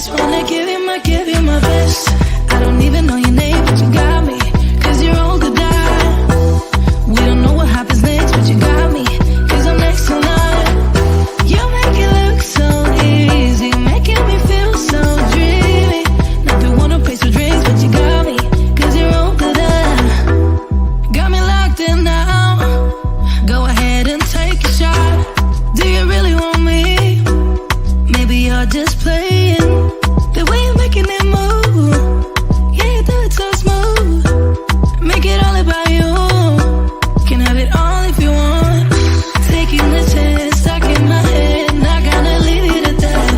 just wanna give you my best. I don't even know your name, but you got me, 'cause you're old to die. We don't know what happens next, but you got me, 'cause I'm next in line. You make it look so easy, making me feel so dreamy. Never wanna pay for drinks, but you got me, 'cause you're old to die. Got me locked in now. Go ahead and take a shot. Do you really want me? Maybe you're just playing. The way you're making it move, yeah, you do it so smooth. Make it all about you. Can have it all if you want. Taking the chance, stuck in my head, not gonna leave it at that.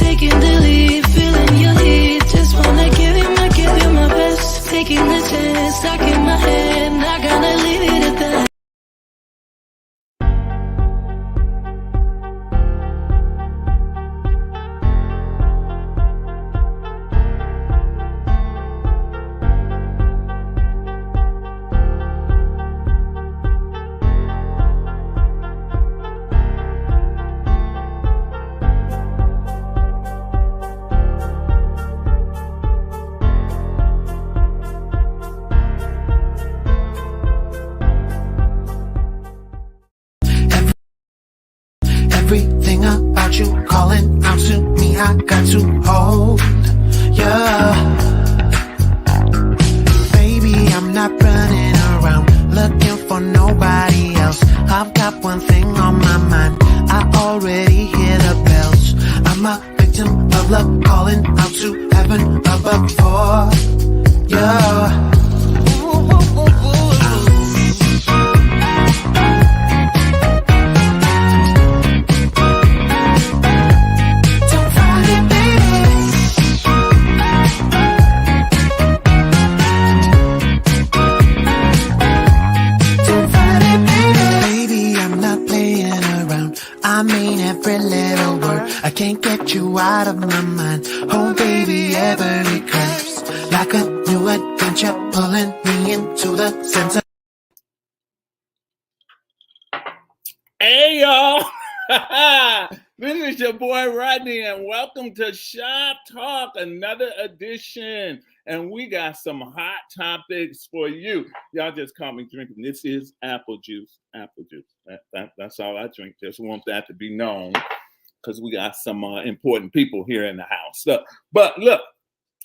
Taking the lead, feeling your heat. Just wanna give you my best. Taking the chance, stuck in my head, not gonna leave it at that. Everything about you calling out to me, I got to hold ya. Baby, I'm not running around looking for nobody else. I've got one thing on my mind, I already hear the bells. I'm a victim of love, calling out to heaven above for ya. I mean every little word, I can't get you out of my mind. Oh baby, every curve's like a new adventure, pulling me into the center. Hey y'all, this is your boy Rodney and welcome to Shop Talk, another edition. And we got some hot topics for you. Y'all just caught me drinking. This is apple juice. Apple juice. That's all I drink. Just want that to be known because we got some important people here in the house. But look,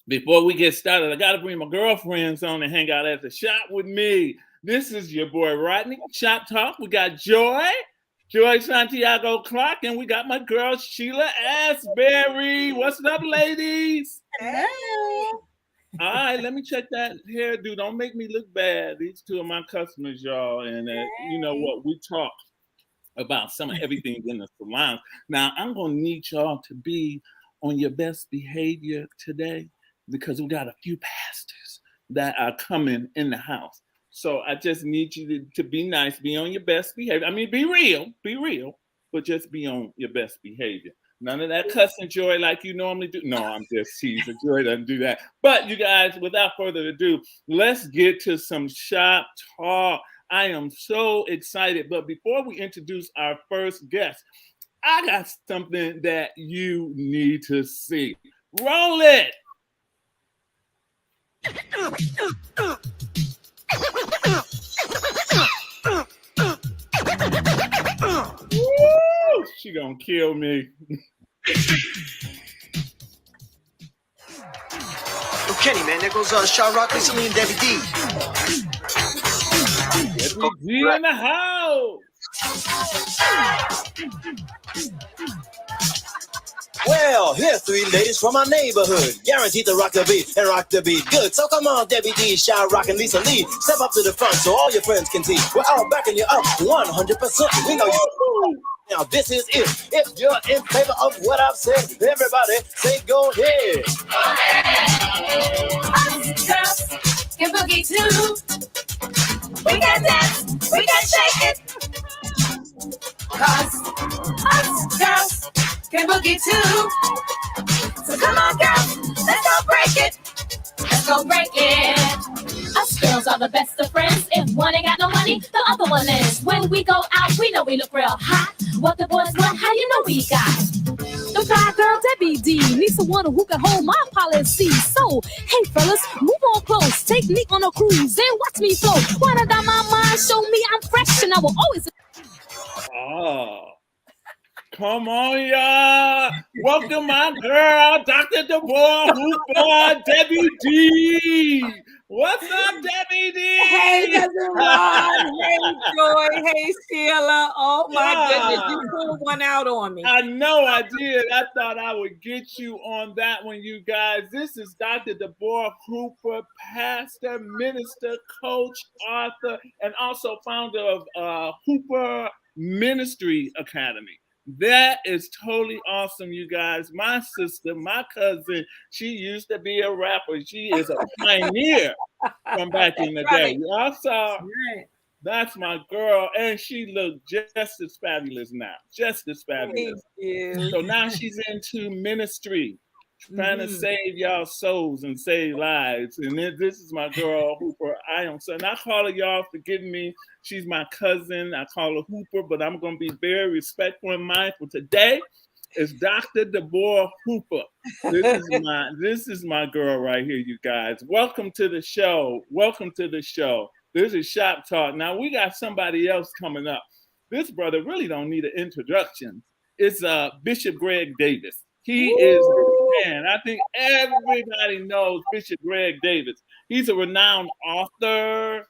before we get started, I got to bring my girlfriends on and hang out at the shop with me. This is your boy Rodney. Shop Talk. We got Joy Santiago Clark, and we got my girl Sheila Asbury. What's up, ladies? Hello. All right, let me check that hairdo. Don't make me look bad. These two are my customers, y'all. And you know what? We talk about some of everything in the salon. Now, I'm going to need y'all to be on your best behavior today because we got a few pastors that are coming in the house. So I just need you to be nice, be on your best behavior. I mean, be real, but just be on your best behavior. None of that cussing, Joy, like you normally do. No, I'm just teasing. Joy doesn't do that. But you guys, without further ado, let's get to some shop talk. I am so excited. But before we introduce our first guest, I got something that you need to see. Roll it. Woo! She gonna kill me. Yo, Kenny, man, there goes Shaw Rock, Lisa and Debbie D. Debbie D in the house. Well, here's three ladies from our neighborhood, guaranteed to rock the beat and rock the beat good. So come on, Debbie D, Shaw Rock, and Lisa Lee, step up to the front so all your friends can see. We're all backing you up 100%. We know you. Now this is it. If you're in favor of what I've said, everybody say go ahead. Us girls can boogie too. We can dance, we can shake it. 'Cause us girls can boogie too. So come on, girls, let's go break it. Let's go break it. Us girls are the best of friends. If one ain't got no money, the other one is. When we go out, we know we look real hot. What the boys want, how you know we got? The fly girl Debbie D. Need someone who can hold my policy. So, hey fellas, move on close. Take me on a cruise and watch me flow. When I got my mind, show me I'm fresh and I will always. Oh, come on, y'all. Welcome my girl, Dr. DeBoer Hooper, Debbie D. What's up, Debbie D? Hey, Cousin Ron. Hey, Joy. Hey, Sheila. Oh, my goodness. You pulled one out on me. I know I did. I thought I would get you on that one, you guys. This is Dr. DeBoer Hooper, pastor, minister, coach, author, and also founder of Hooper Ministry Academy. That is totally awesome, you guys. My sister, my cousin, she used to be a rapper. She is a pioneer from back in the day. Y'all saw, that's my girl, and she looked just as fabulous now. Just as fabulous. So now she's into ministry, trying to save y'all souls and save lives. And this is my girl, Hooper. I am so, and I call her, y'all, forgive me. She's my cousin. I call her Hooper, but I'm going to be very respectful and mindful. Today is Dr. DeBoer Hooper. This is my girl right here, you guys. Welcome to the show. Welcome to the show. This is Shop Talk. Now, we got somebody else coming up. This brother really don't need an introduction. It's Bishop Greg Davis. He is a man. I think everybody knows Bishop Greg Davis. He's a renowned author.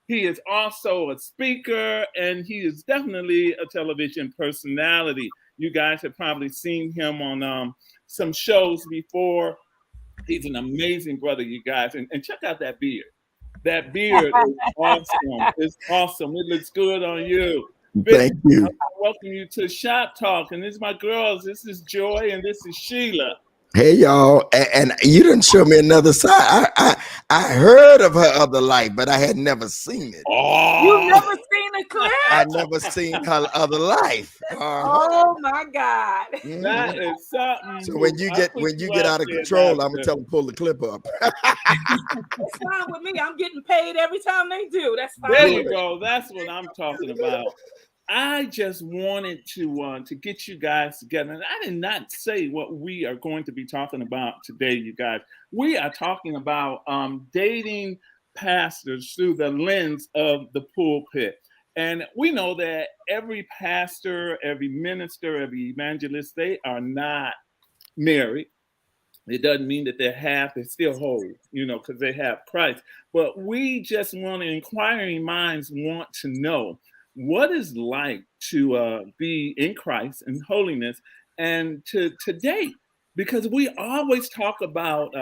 He is also a speaker, and he is definitely a television personality. You guys have probably seen him on some shows before. He's an amazing brother, you guys. And check out that beard. That beard is awesome. It's awesome. It looks good on you. Thank you. I welcome you to Shop Talk. And this is my girls. This is Joy, and this is Sheila. Hey, y'all. And you didn't show me another side. I heard of her other life, but I had never seen it. Oh. You've never seen a clip? I never seen her other life. Oh my God. That is something. So when you get out of control, I'm gonna tell them pull the clip up. It's fine with me. I'm getting paid every time they do. That's fine. There you go. That's what I'm talking about. I just wanted to get you guys together. And I did not say what we are going to be talking about today, you guys. We are talking about dating pastors through the lens of the pulpit. And we know that every pastor, every minister, every evangelist, they are not married. It doesn't mean that they're still whole, because they have Christ. But we just want, inquiring minds want to know what it's like to be in Christ and holiness and to date, because we always talk about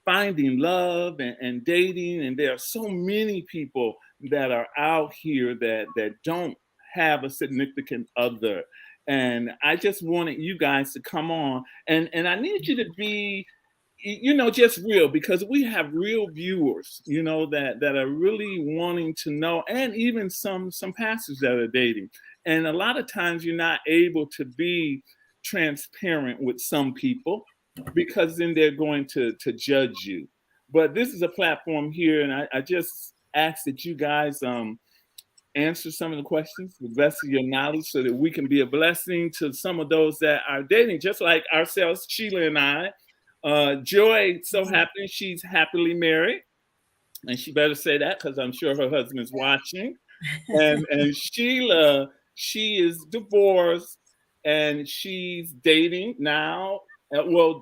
finding love and dating, and there are so many people that are out here that don't have a significant other. And I just wanted you guys to come on, and I need you to be, just real, because we have real viewers, that are really wanting to know, and even some pastors that are dating. And a lot of times you're not able to be transparent with some people, because then they're going to judge you. But this is a platform here, and I just ask that you guys answer some of the questions with the best of your knowledge, so that we can be a blessing to some of those that are dating, just like ourselves, Sheila and I. Joy, so happens she's happily married, and she better say that, because I'm sure her husband's watching. And Sheila, she is divorced, and she's dating now.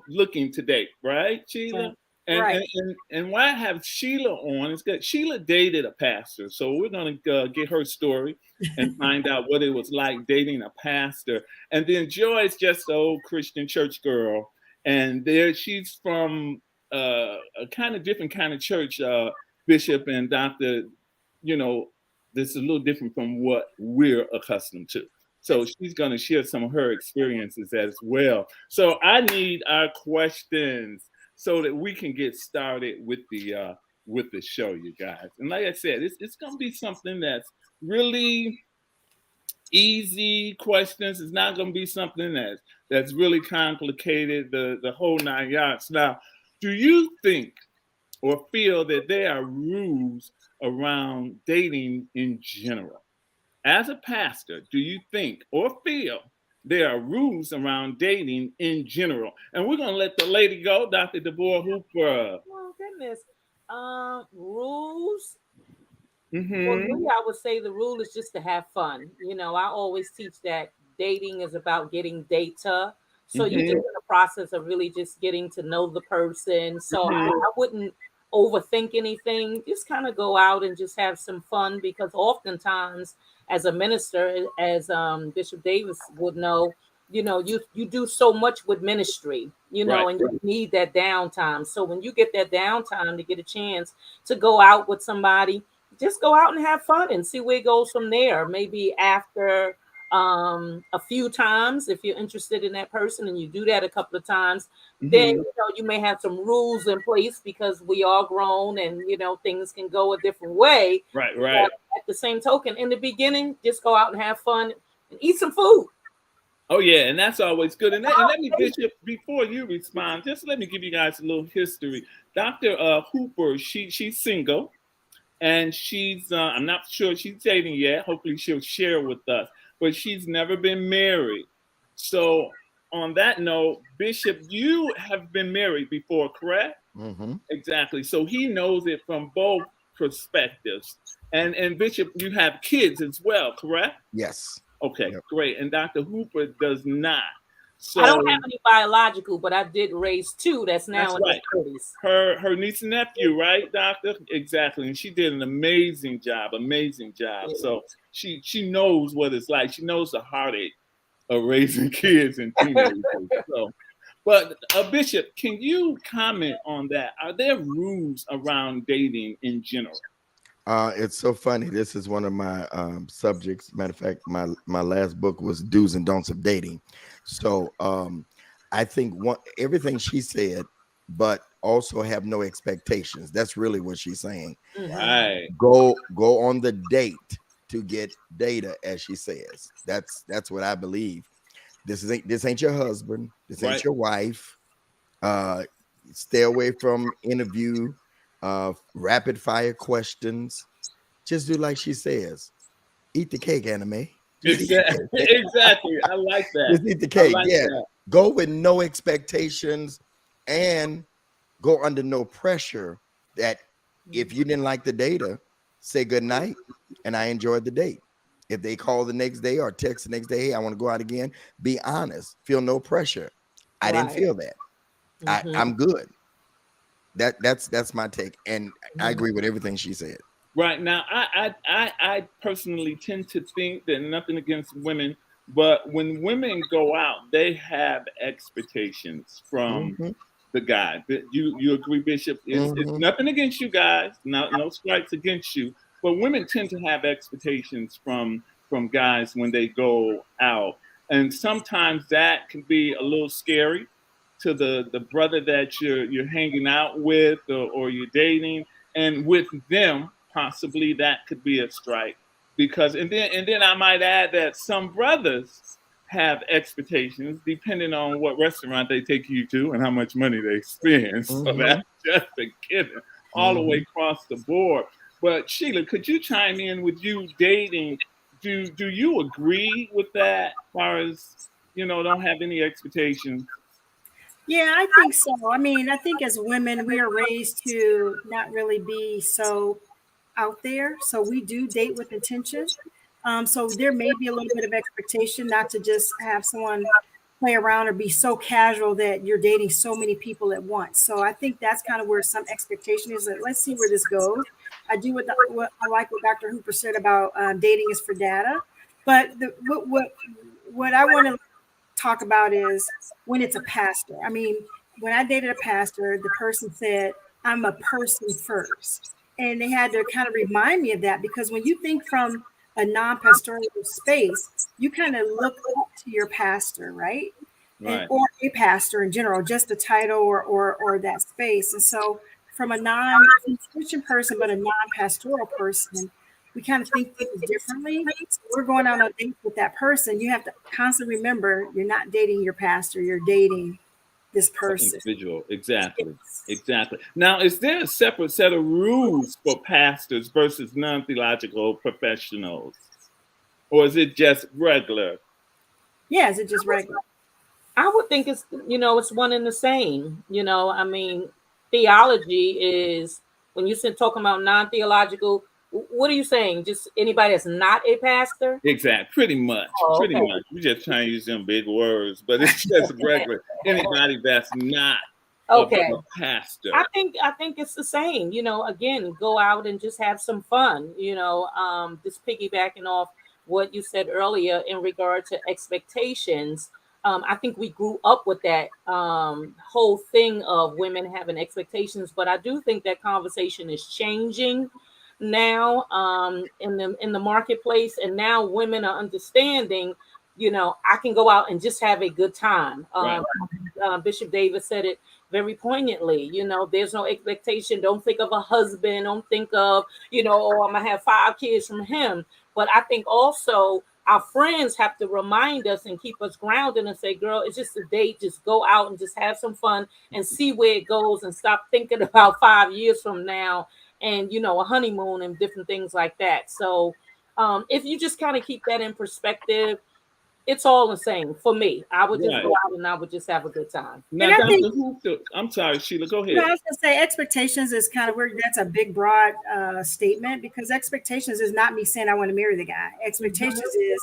Looking to date, right, Sheila? Right. And why I have Sheila on is that Sheila dated a pastor, so we're gonna get her story and find out what it was like dating a pastor. And then Joy's just an old Christian church girl. And she's from a kind of different kind of church, Bishop and Dr. This is a little different from what we're accustomed to. So she's going to share some of her experiences as well. So I need our questions so that we can get started with the show, you guys. And like I said, it's going to be something that's really easy questions. It's not going to be something that's really complicated, the whole 9 yards. Now, do you think or feel that there are rules around dating in general? As a pastor, do you think or feel there are rules around dating in general. And we're going to let the lady go, Dr. Deborah Hooper. Oh goodness. Rules. For Mm-hmm. me, I would say the rule is just to have fun. I always teach that dating is about getting data. So you're just Mm-hmm. in the process of really just getting to know the person. So I, Mm-hmm. I wouldn't overthink anything. Just kind of go out and just have some fun because oftentimes, as a minister, as Bishop Davis would know, you do so much with ministry, Right. and you need that downtime. So when you get that downtime to get a chance to go out with somebody, just go out and have fun and see where it goes from there. Maybe after a few times, if you're interested in that person and you do that a couple of times, then Mm-hmm. you may have some rules in place because we are grown and things can go a different way. Right, But right. at the same token, in the beginning, just go out and have fun and eat some food. Oh yeah, and that's always good. And let me, Bishop, before you respond, just let me give you guys a little history. Dr. Hooper, she's single, and she's I'm not sure she's dating yet. Hopefully, she'll share with us, but she's never been married. So, on that note, Bishop, you have been married before, correct? Mm-hmm. Exactly. So he knows it from both perspectives. And Bishop, you have kids as well, correct? Yes. Okay, Yep. great. And Dr. Hooper does not. I don't So have any biological, but I did raise two that's that's now in their right. 30s. Her niece and nephew, right, Doctor? Exactly. And she did an amazing job, amazing job. So she knows what it's like. She knows the heartache of raising kids and teenagers. So, but Bishop, can you comment on that? Are there rules around dating in general? It's so funny. This is one of my subjects. Matter of fact, my last book was Do's and Don'ts of Dating. So I think everything she said, but also have no expectations. That's really what she's saying. Right. Go on the date to get data, as she says. That's what I believe. This ain't your husband. This ain't Right. your wife. Stay away from interview, rapid fire questions. Just do like she says. Eat the cake, anime. Just eat the Exactly. cake. Exactly. I like that. Just eat the I cake. like Yeah. that. Go with no expectations and go under no pressure that if you didn't like the data, say good night and I enjoyed the date. If they call the next day or text the next day, hey, I want to go out again, be honest. Feel no pressure. I didn't Right. feel that. I'm good. That's my take. And I agree with everything she said. Right now, I personally tend to think that nothing against women, but when women go out, they have expectations from Mhm. the guy. You agree, Bishop? It's Mhm. nothing against you guys, no strikes against you, but women tend to have expectations from guys when they go out, and sometimes that can be a little scary to the brother that you're hanging out with or you're dating, and with them possibly that could be a strike because and then I might add that some brothers have expectations depending on what restaurant they take you to and how much money they spend. So Mhm. that's just a given all the way Mhm. across the board. But Sheila, could you chime in with you dating? Do you agree with that as far as don't have any expectations? Yeah, I think so. I mean, I think as women, we are raised to not really be so out there. So we do date with intention. So there may be a little bit of expectation not to just have someone play around or be so casual that you're dating so many people at once. So I think that's kind of where some expectation is that let's see where this goes. I do what I like what Dr. Hooper said about dating is for data, but what I want to talk about is when it's a pastor. I mean, when I dated a pastor, the person said, I'm a person first. And they had to kind of remind me of that because when you think from a non pastoral space, you kind of look up to your pastor, right? And Right. or a pastor in general, just the title or that space. And so from a non-Christian person, but a non-pastoral person, we kind of think things differently. So we're going on a date with that person. You have to constantly remember you're not dating your pastor, you're dating this person. Individual, exactly. Yes. Exactly. Now, is there a separate set of rules for pastors versus non theological professionals? Or is it just regular? Yeah, is it just regular? I would think it's, it's one and the same. I mean, theology is, when you said talking about non-theological, what are you saying? Just anybody that's not a pastor? Exactly, pretty much, Oh, pretty okay. much. We just trying to use them big words, but it's just regular. Anybody that's not Okay. a pastor. I think it's the same. Again, go out and just have some fun. Just piggybacking off what you said earlier in regard to expectations. I think we grew up with that whole thing of women having expectations, but I do think that conversation is changing now in the marketplace, and now women are understanding. I can go out and just have a good time. Right. Bishop Davis said it very poignantly. There's no expectation. Don't think of a husband. Don't think of, oh, I'm gonna have 5 kids from him. But I think also our friends have to remind us and keep us grounded and say, girl, it's just a date. Just go out and just have some fun and see where it goes, and stop thinking about 5 years from now and, a honeymoon and different things like that. So if you just kind of keep that in perspective, it's all the same for me. I would just Right. go out and I would just have a good time. Now, And I think- Dr. Hooper, I'm sorry, Sheila, go ahead. No, I was going to say expectations is kind of where that's a big, broad statement, because expectations is not me saying I want to marry the guy. Expectations is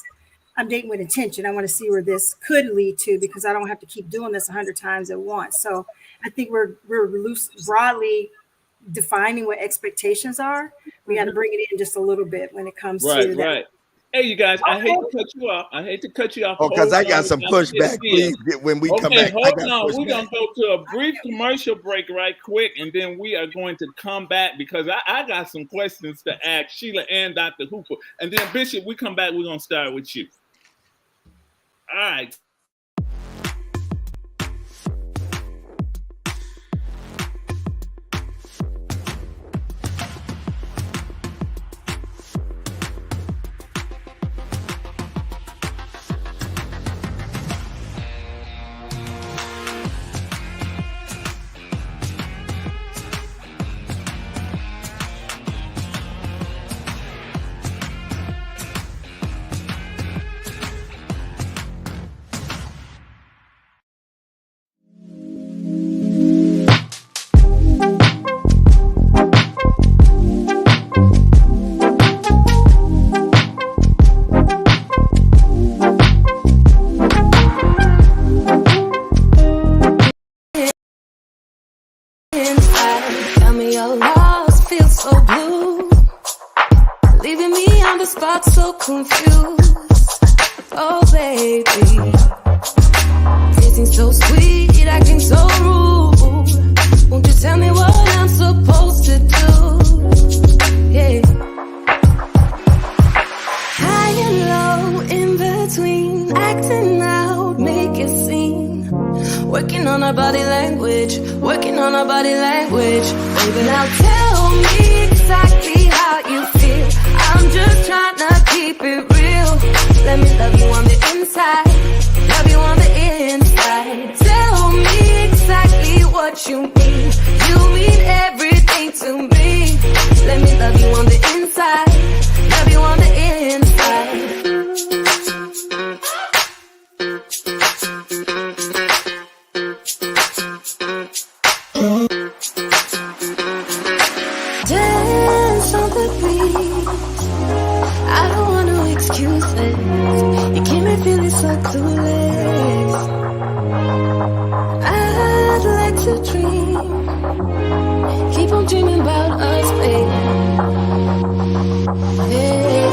I'm dating with intention. I want to see where this could lead to, because I don't have to keep doing this 100 times at once. So I think we're broadly defining what expectations are. We got to bring it in just a little bit when it comes to that. Right. Hey, you guys, I hate to cut you off. Oh, because I Hold got on, some I'm gonna pushback. get in. Please, when we come Okay, back, I hold got on. We're pushback. going to go to a brief commercial break right quick, and then we are going to come back, because I got some questions to ask Sheila and Dr. Hooper. And then, Bishop, we come back, we're going to start with you. All right. Got me all lost, feel so blue, leaving me on the spot so confused. Oh baby, tasting so sweet, acting so rude. Won't you tell me what I'm supposed to do? Yeah. High and low, in between, acting out, make it scene. Working on our body language, working on our body language. Baby, now tell me exactly how you feel. I'm just trying to keep it real. Let me love you on the inside, love you on the inside. Tell me exactly what you mean. You mean everything to me. Let me love you on the inside, love you on the inside. Dance on the beat. I don't want no excuses. You keep me feeling so clueless. I'd like to dream. Keep on dreaming about us, baby. Yeah.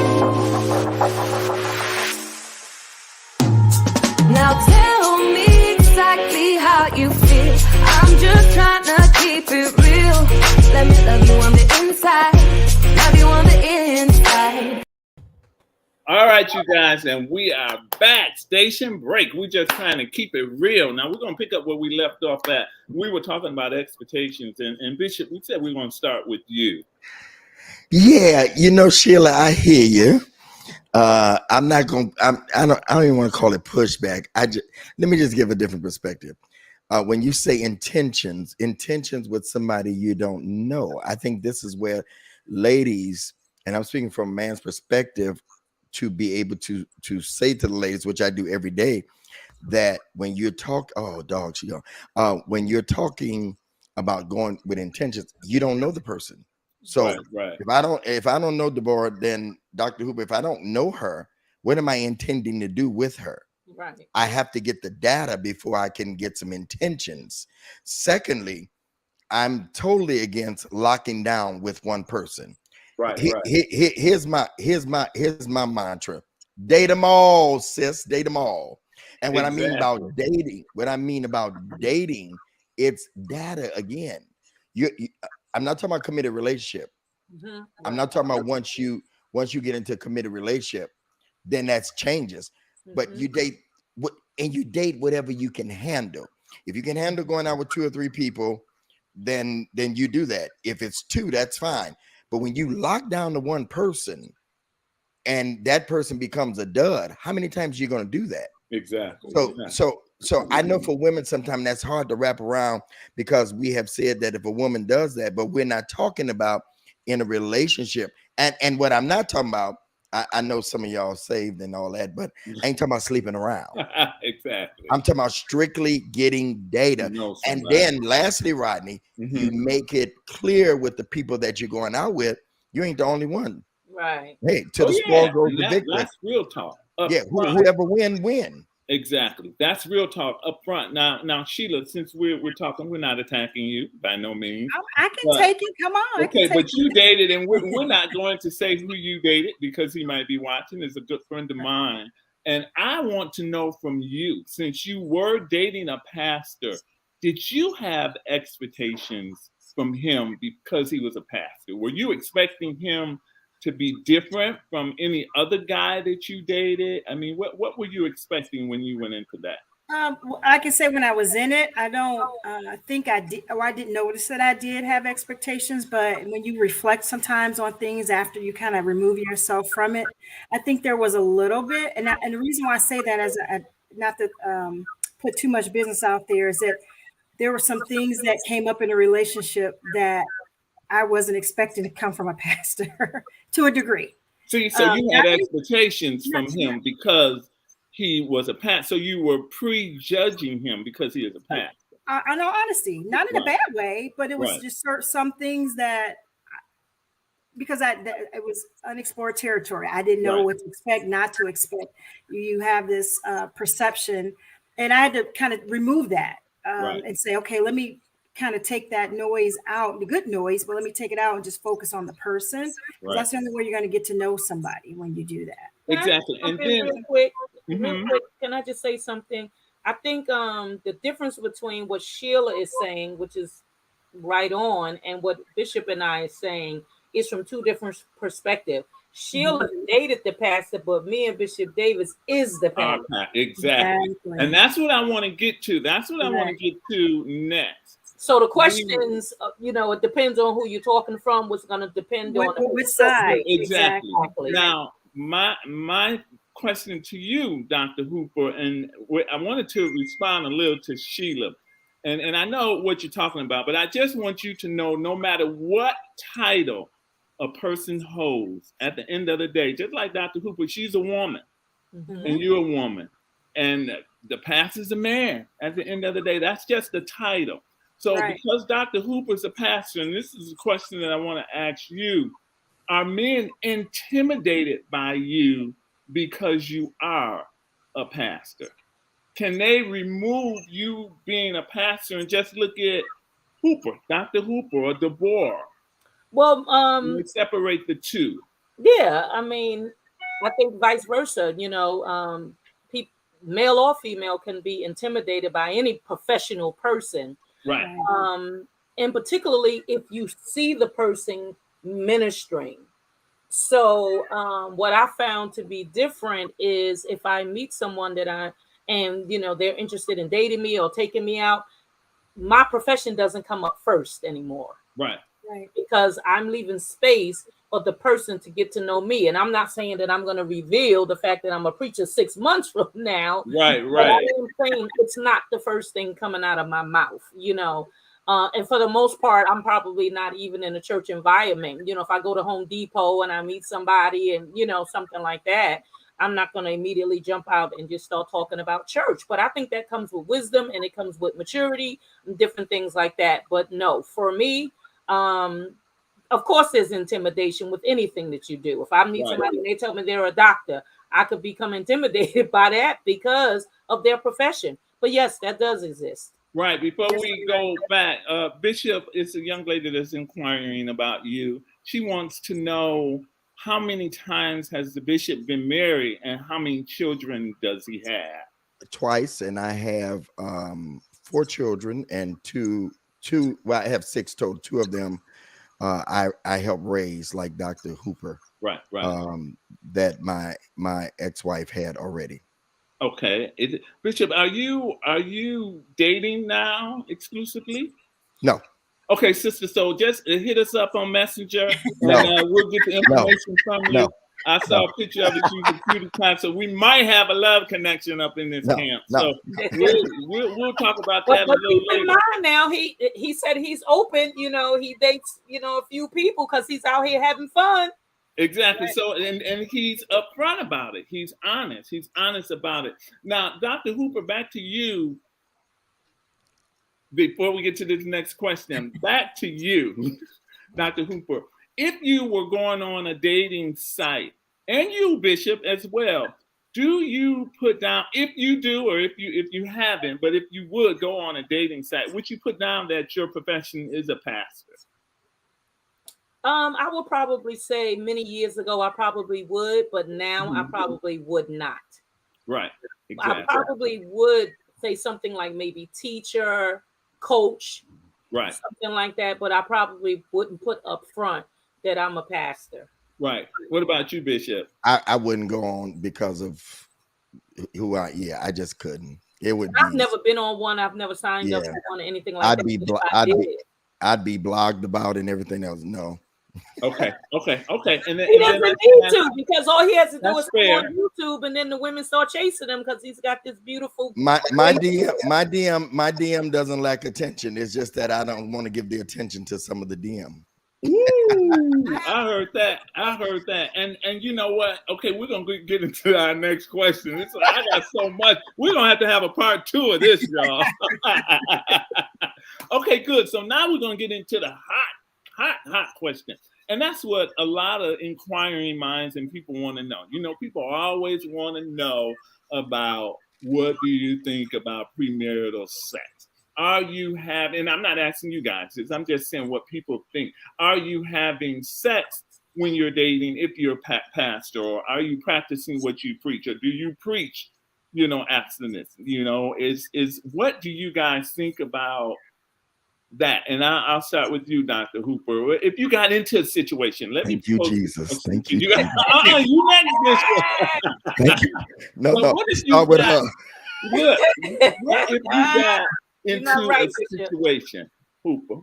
Now tell me exactly how you feel. I'm just trying to keep it real. Let me love you on the inside, love you on the inside. All right, you guys, and we are back. Station break. We just trying to keep it real. Now, we're going to pick up where we left off at. We were talking about expectations, and Bishop, we said we we're going to start with you. Yeah, Sheila, I hear you. I'm not going. I don't even want to call it pushback. Let me just give a different perspective. When you say intentions with somebody you don't know, I think this is where ladies, and I'm speaking from a man's perspective, to be able to say to the ladies, which I do every day, that when you're when you're talking about going with intentions, you don't know the person. So right. if I don't know Deborah, then Dr. Hooper, if I don't know her, what am I intending to do with her? Right. I have to get the data before I can get some intentions. Secondly, I'm totally against locking down with one person. Right. Here's my mantra: date them all, sis. Date them all. And what Exactly. I mean about dating, it's data again. I'm not talking about committed relationship. Mm-hmm. I'm not talking about once you get into a committed relationship, then that's changes. But you date you date whatever you can handle. If you can handle going out with 2 or 3 people, then you do that. If it's 2, that's fine. But when you lock down to one person and that person becomes a dud, how many times are you going to do that? Exactly. So I know for women sometimes that's hard to wrap around, because we have said that if a woman does that, but we're not talking about in a relationship. And what I'm not talking about, I know some of y'all saved and all that, but I ain't talking about sleeping around. Exactly. I'm talking about strictly getting data. And then lastly, Rodney, you make it clear with the people that you're going out with, you ain't the only one. Right. Hey, the spoil goes the victory. That's real talk. Whoever win. Exactly. That's real talk up front. Now, Sheila, since we're talking, we're not attacking you by no means. I can take it. Come on. Okay, but you dated, and we're not going to say who you dated because he might be watching. Is a good friend of mine. And I want to know from you, since you were dating a pastor, did you have expectations from him because he was a pastor? Were you expecting him to be different from any other guy that you dated? I mean, what were you expecting when you went into that? I can say when I was in it, I don't think I did, or I didn't notice that I did have expectations. But when you reflect sometimes on things after you kind of remove yourself from it, I think there was a little bit. And the reason why I say that is not to put too much business out there, is that there were some things that came up in a relationship that I wasn't expecting to come from a pastor to a degrry. So you had expectations from him because he was a pastor. So you were prejudging him because he is a pastor. I know, honesty, not in a bad way, but it was just some things that, because it was unexplored territory. I didn't know what to expect, not to expect. You have this perception, and I had to kind of remove that and say, okay, let me kind of take that noise out, the good noise, but let me take it out and just focus on the person. That's the only way you're going to get to know somebody, when you do that. Exactly. And then real quick, can I just say something? I think the difference between what Sheila is saying, which is right on, and what Bishop and I are saying is from 2 different perspectives. Sheila dated the pastor, but me and Bishop Davis is the pastor. Exactly. And that's what I want to get to. That's what I want to get to next. So the questions, it depends on who you're talking from. What's going to depend on which side. Exactly. Now, my question to you, Dr. Hooper, and I wanted to respond a little to Sheila, and I know what you're talking about, but I just want you to know, no matter what title a person holds, at the end of the day, just like Dr. Hooper, she's a woman, and you're a woman, and the pastor's a man. At the end of the day, that's just the title. So because Dr. Hooper's a pastor, and this is a question that I want to ask you, are men intimidated by you because you are a pastor? Can they remove you being a pastor and just look at Hooper, Dr. Hooper, or Deborah? Well, separate the 2. Yeah, I mean, I think vice versa. Male or female can be intimidated by any professional person. Right. And particularly if you see the person ministering. So what I found to be different is if I meet someone that they're interested in dating me or taking me out, my profession doesn't come up first anymore. Right. Because I'm leaving space for the person to get to know me. And I'm not saying that I'm going to reveal the fact that I'm a preacher 6 months from now. Right. But I'm saying it's not the first thing coming out of my mouth. And for the most part, I'm probably not even in a church environment. If I go to Home Depot and I meet somebody and, something like that, I'm not going to immediately jump out and just start talking about church. But I think that comes with wisdom and it comes with maturity and different things like that. But no, for me, of course, there's intimidation with anything that you do. If I meet somebody and they tell me they're a doctor, I could become intimidated by that because of their profession. But yes, that does exist. Right. Before we go back, Bishop is a young lady that's inquiring about you. She wants to know how many times has the bishop been married and how many children does he have? Twice, and I have 4 children and two. Well, I have 6 total. 2 of them I help raise, like Dr. Hooper. Right. That my ex-wife had already. Okay, Bishop, are you dating now exclusively? No. Okay, sister. So just hit us up on Messenger, No. and we'll get the information from you. No. I saw a picture of it using beauty time, so we might have a love connection up in this camp. So we'll talk about that a little keep later. in mind now, he said he's open. He dates a few people because he's out here having fun. Exactly. So, and he's upfront about it. He's honest. He's honest about it. Now, Dr. Hooper, back to you. Before we get to the next question, back to you, Dr. Hooper. If you were going on a dating site, and you, Bishop, as well, do you put down, if you do, or if you haven't, but if you would go on a dating site, would you put down that your profession is a pastor? I would probably say many years ago I probably would, but now I probably would not. Right. Exactly. I probably would say something like maybe teacher, coach, right, something like that, but I probably wouldn't put up front that I'm a pastor. Right. What about you, Bishop? I wouldn't go on because of who I just couldn't. It would. I've never been on one. I've never signed up for one or anything like that. I'd be blogged about and everything else. No. Okay. And then, he doesn't need to, because all he has to do is go on YouTube, and then the women start chasing him because he's got this beautiful. My DM doesn't lack attention. It's just that I don't want to give the attention to some of the DM. Ooh, I heard that. And you know what? Okay, we're gonna get into our next question. I got so much. We're gonna have to have a part 2 of this, y'all. Okay, good. So now we're gonna get into the hot question. And that's what a lot of inquiring minds and people want to know. People always want to know about, what do you think about premarital sex? Are you having, and I'm not asking you guys this, I'm just saying what people think. Are you having sex when you're dating if you're a pastor? Or are you practicing what you preach? Or do you preach, abstinence? Is what do you guys think about that? And I'll start with you, Dr. Hooper. If you got into a situation, Thank you, Jesus. Thank you. You next, Bishop. Thank you. No. What if start with her. What if you got into a situation, Hooper?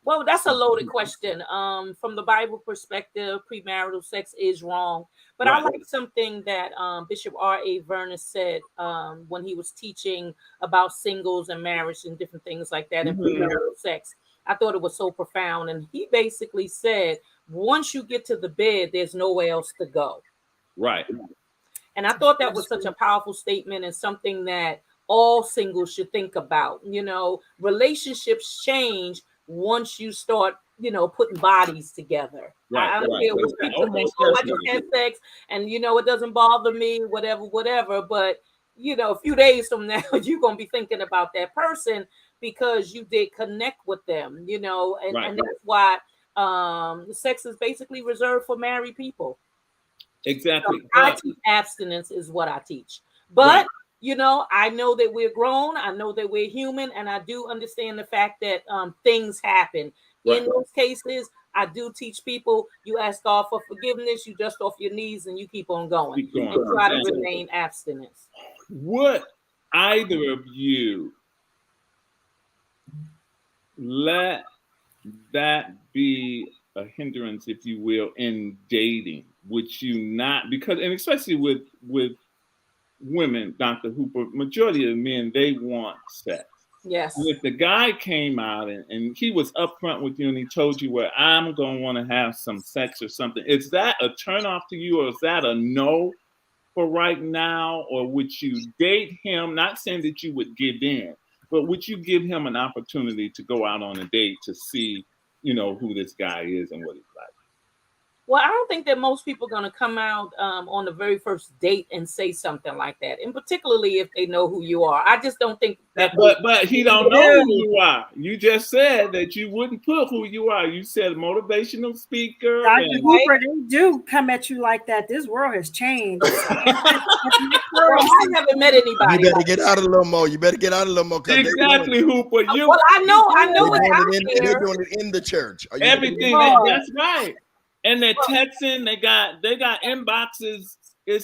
Well, that's a loaded question. From the Bible perspective, premarital sex is wrong. But I like something that Bishop R.A. Vernon said when he was teaching about singles and marriage and different things like that and premarital sex. I thought it was so profound. And he basically said, once you get to the bed, there's nowhere else to go. Right. And I thought that was such a powerful statement and something that all singles should think about. Relationships change once you start, putting bodies together. Right, I don't care what people think, I just had sex and, it doesn't bother me, whatever. But, a few days from now, you're going to be thinking about that person because you did connect with them, and that's why sex is basically reserved for married people. Exactly. So I teach abstinence is what I teach. But I know that we're grown. I know that we're human. And I do understand the fact that things happen. In those cases, I do teach people, you ask God for forgiveness, you dust off your knees and you keep on going. You try to remain abstinence. Would either of you let that be a hindrance, if you will, in dating? Would you not? Because, and especially with women, Dr. Hooper, majority of men, they want sex. Yes. And if the guy came out and he was upfront with you and he told you, well, I'm going to want to have some sex or something, is that a turn off to you, or is that a no for right now? Or would you date him? Not saying that you would give in, but would you give him an opportunity to go out on a date to see, who this guy is and what he's like? Well, I don't think that most people are going to come out on the very first date and say something like that, and particularly if they know who you are. I just don't think that. But he don't know who you are. You just said that you wouldn't put who you are. You said motivational speaker. Dr. Hooper, they do come at you like that. This world has changed. I haven't met anybody. You better get out a little more. Exactly, Hooper. Well, I know they're doing it in the church. Everything. That's right. And they're texting. They got inboxes.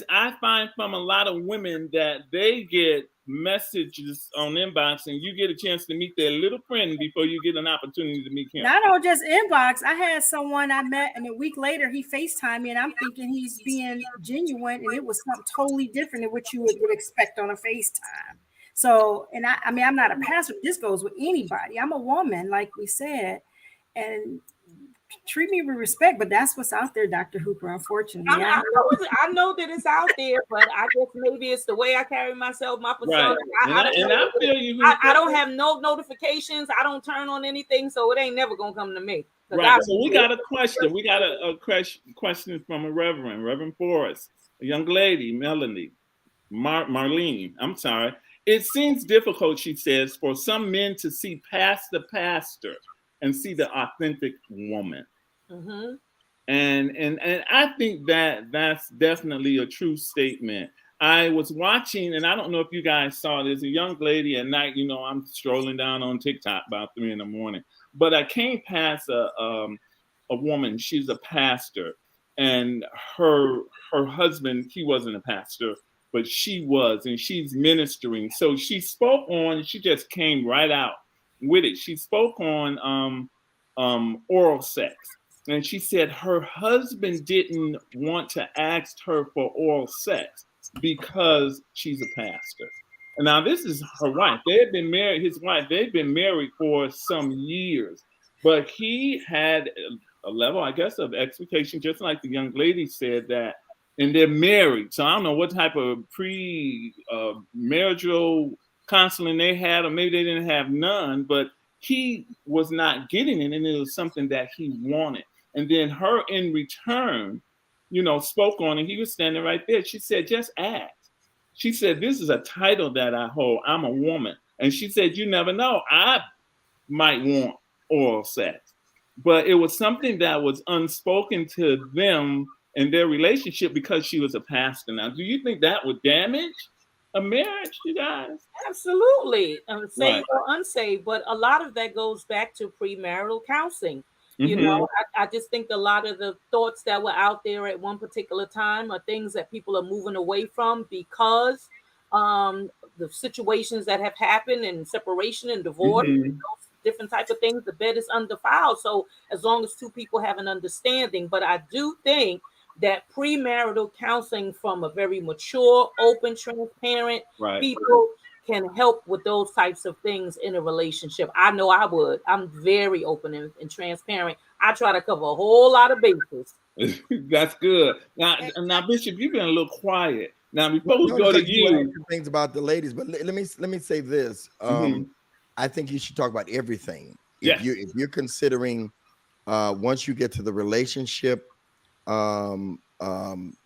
I find from a lot of women that they get messages on inbox, and you get a chance to meet their little friend before you get an opportunity to meet him. Not on just inbox. I had someone I met, and a week later he FaceTimed me, and I'm thinking he's being genuine, and it was something totally different than what you would expect on a FaceTime. So, and I mean, I'm not a pastor. This goes with anybody. I'm a woman, like we said, and treat me with respect, but that's what's out there, Dr. Hooper, unfortunately. I know that it's out there, but I guess maybe it's the way I carry myself, my persona. Right. I feel you. I don't have no notifications. I don't turn on anything, so it ain't never going to come to me. Right. So we got a question. We got a question from a Reverend Forrest, a young lady, Melanie, Marlene. I'm sorry. It seems difficult, she says, for some men to see past the pastor and see the authentic woman. Mm-hmm. And I think that's definitely a true statement. I was watching, and I don't know if you guys saw this, a young lady at night, I'm strolling down on TikTok about 3 a.m, but I came past a woman. She's a pastor, and her husband, he wasn't a pastor, but she was, and she's ministering. So she spoke on, she just came right out with it. She spoke on oral sex, and she said her husband didn't want to ask her for oral sex because she's a pastor. And now this is her wife. They had been married. His wife. They've been married for some years, but he had a level, I guess, of expectation, just like the young lady said that. And they're married, so I don't know what type of pre-marital counseling they had, or maybe they didn't have none, but he was not getting it, and it was something that he wanted. And then her in return, spoke on it. He was standing right there. She said, just ask. She said, this is a title that I hold. I'm a woman. And she said, you never know. I might want oral sex. But it was something that was unspoken to them in their relationship because she was a pastor. Now, do you think that would damage a marriage, you guys? Absolutely, saved or unsaved. But a lot of that goes back to premarital counseling. Mm-hmm. I just think a lot of the thoughts that were out there at one particular time are things that people are moving away from because the situations that have happened and separation and divorce, Mm-hmm. different types of things. The bed is undefiled. So as long as two people have an understanding, but I do think that premarital counseling from a very mature, open, transparent people can help with those types of things in a relationship. I know I would. I'm very open and transparent. I try to cover a whole lot of bases. That's good. Now, Bishop, you've been a little quiet. Now, before we go to you, things about the ladies, but let me say this. Mm-hmm. I think you should talk about everything. Yes. If you're considering once you get to the relationship,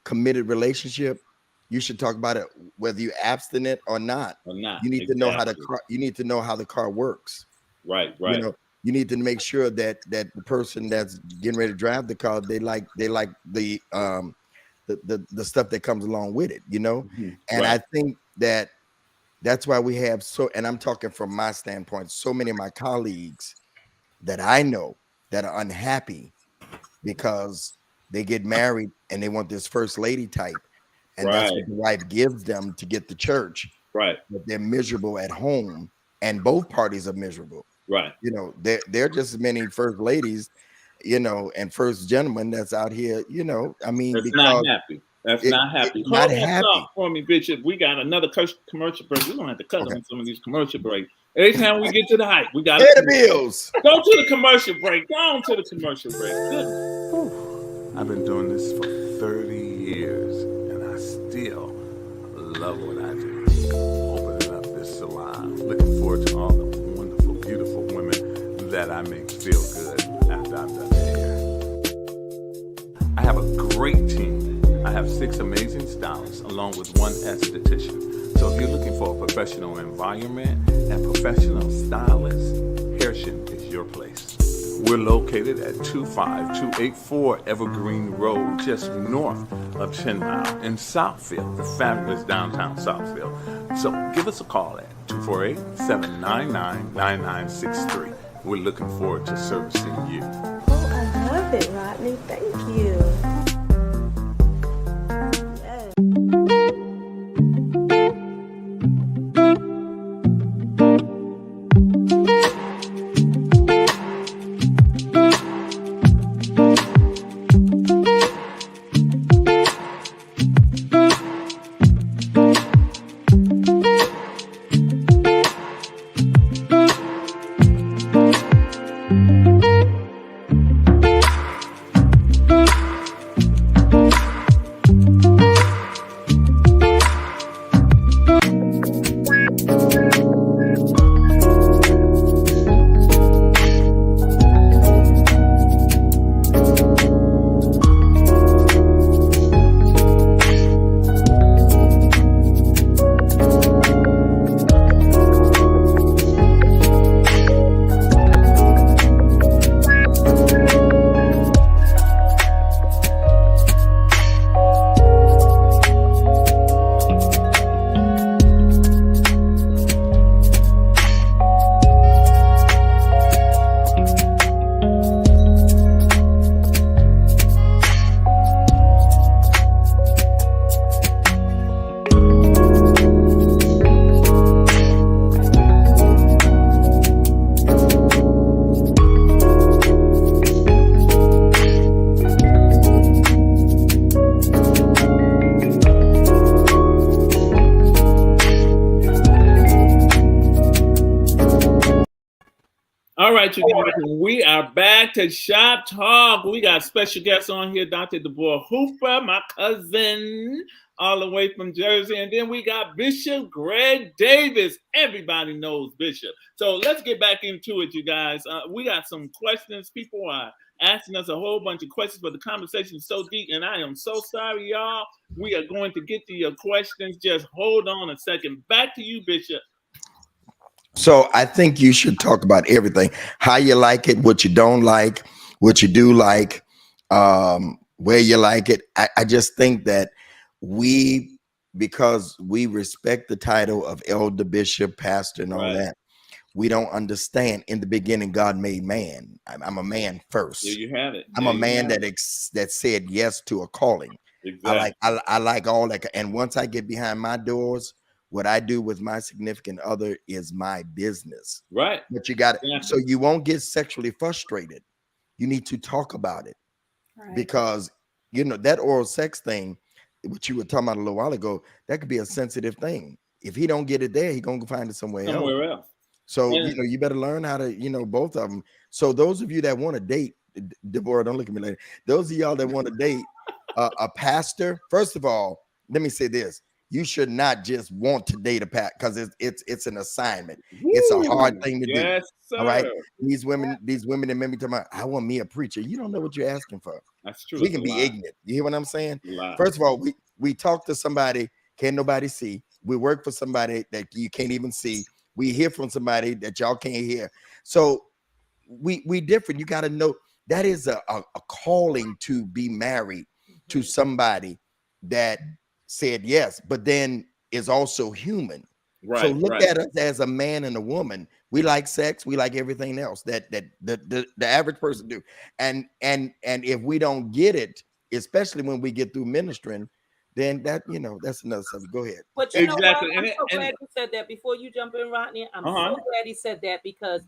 committed relationship, you should talk about it whether you're abstinent or not. You need to know how the car works. Right. You need to make sure that the person that's getting ready to drive the car, they like the stuff that comes along with it, Mm-hmm. And I think that's why we have and I'm talking from my standpoint, so many of my colleagues that I know that are unhappy because they get married and they want this first lady type, and that's what the wife gives them to get to church. Right. But they're miserable at home, and both parties are miserable. Right. They're just as many first ladies, and first gentlemen that's out here. I mean, that's because not happy. That's not happy. Not happy for me, Bishop. We got another commercial break. We're gonna have to cut on some of these commercial breaks. Every time we get to the hype, we got Pay the bills. go to the commercial break. Go on to the commercial break. Good. I've been doing this for 30 years, and I still love what I do. Opening up this salon. Looking forward to all the wonderful, beautiful women that I make feel good after I've done their hair. I have a great team. I have 6 amazing stylists along with 1 esthetician. So if you're looking for a professional environment and professional stylist, Hairshin is your place. We're located at 25284 Evergreen Road, just north of 10 Mile in Southfield, the fabulous downtown Southfield. So give us a call at 248-799-9963. We're looking forward to servicing you. Oh, I love it, Rodney. Thank you. All right, you guys, we are back to Shop Talk. We got special guests on here, Dr. DeBoer Hooper, my cousin, all the way from Jersey. And then we got Bishop Greg Davis. Everybody knows Bishop. So let's get back into it, you guys. We got some questions. People are asking us a whole bunch of questions, but the conversation is so deep, and I am so sorry, y'all. We are going to get to your questions. Just hold on a second. Back to you, Bishop. So I think you should talk about everything, how you like it, what you don't like, what you do like, where you like it. I just think that because we respect the title of elder, bishop, pastor, and all that, we don't understand in the beginning God made man. I'm a man first. There you have it. I'm a man that said yes to a calling. Exactly. I like all that. And once I get behind my doors, what I do with my significant other is my business. Right. But you got it. So you won't get sexually frustrated. You need to talk about it. Right. Because, you know, that oral sex thing, which you were talking about a little while ago, that could be a sensitive thing. If he don't get it there, he going to find it somewhere else. So, you know, you better learn how to, you know, both of them. So those of you that want to date, Deborah, don't look at me later. Those of y'all that want to date a pastor, first of all, let me say this. You should not just want to date a pastor because it's an assignment. It's a hard thing to do. Sir. All right. These women that made me talk about, I want me a preacher. You don't know what you're asking for. That's true. We can be ignorant. You hear what I'm saying? First of all, we talk to somebody can't nobody see. We work for somebody that you can't even see. We hear from somebody that y'all can't hear. So we different. You got to know that is a calling to be married to somebody that said yes, but then is also human. Right. So look at us as a man and a woman. We like sex. We like everything else that the average person do. And if we don't get it, especially when we get through ministering, then that, you know, that's another subject. Go ahead. But you know what? I'm so glad you said that. Before you jump in, Rodney, I'm so glad he said that, because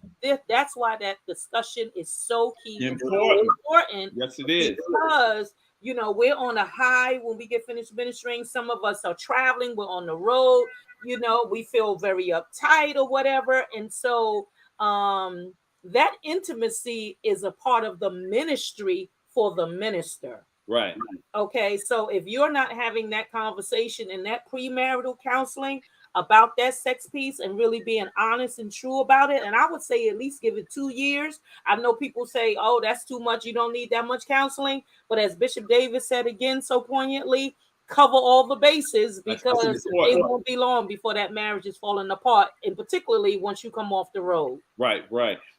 that's why that discussion is so key. Important. Yes, it is. Because You know, we're on a high when we get finished ministering. Some of us are traveling, we're on the road, you know, we feel very uptight or whatever. And so that intimacy is a part of the ministry for the minister. Right. Okay, so if you're not having that conversation and that premarital counseling about that sex piece and really being honest and true about it, and I would say at least give it 2 years. I know people say, oh, that's too much. You don't need that much counseling. But as Bishop Davis said again so poignantly, cover all the bases, because it won't be long before that marriage is falling apart, and particularly once you come off the road. Right.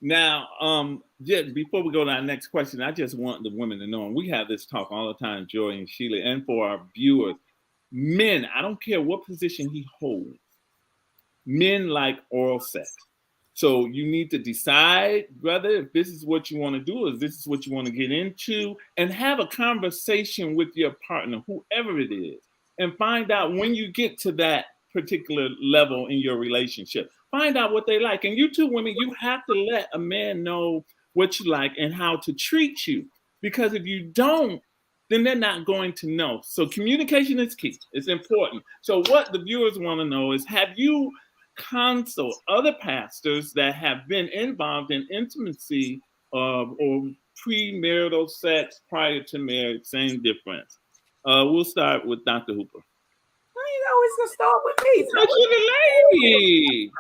Now, just before we go to our next question, I just want the women to know, and we have this talk all the time, Joy and Sheila, and for our viewers, men, I don't care what position he holds, men like oral sex. So you need to decide whether if this is what you want to do, or this is what you want to get into, and have a conversation with your partner, whoever it is, and find out when you get to that particular level in your relationship. Find out what they like. And you two women, you have to let a man know what you like and how to treat you. Because if you don't, then they're not going to know. So communication is key. It's important. So what the viewers want to know is, have you consult other pastors that have been involved in intimacy or premarital sex prior to marriage? Same difference. We'll start with Dr. Hooper. You always gonna start with me. Lady.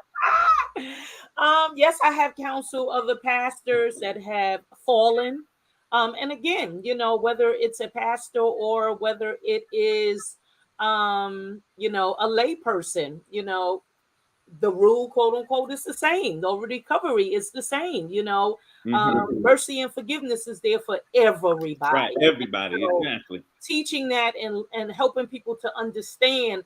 Yes, I have counseled other pastors that have fallen. And again, you know, whether it's a pastor or whether it is, you know, a lay person, you know, the rule, quote unquote, is the same. The recovery is the same. You know, mercy and forgiveness is there for everybody. Right, everybody, so exactly. Teaching that and helping people to understand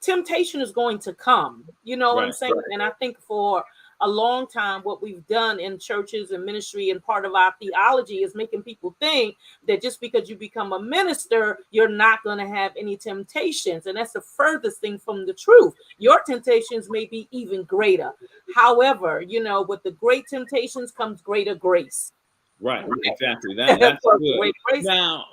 temptation is going to come. You know what I'm saying? And I think for a long time, what we've done in churches and ministry and part of our theology is making people think that just because you become a minister, you're not going to have any temptations. And that's the furthest thing from the truth. Your temptations may be even greater. However, you know, with the great temptations comes greater grace. Right, exactly. That's good. Now,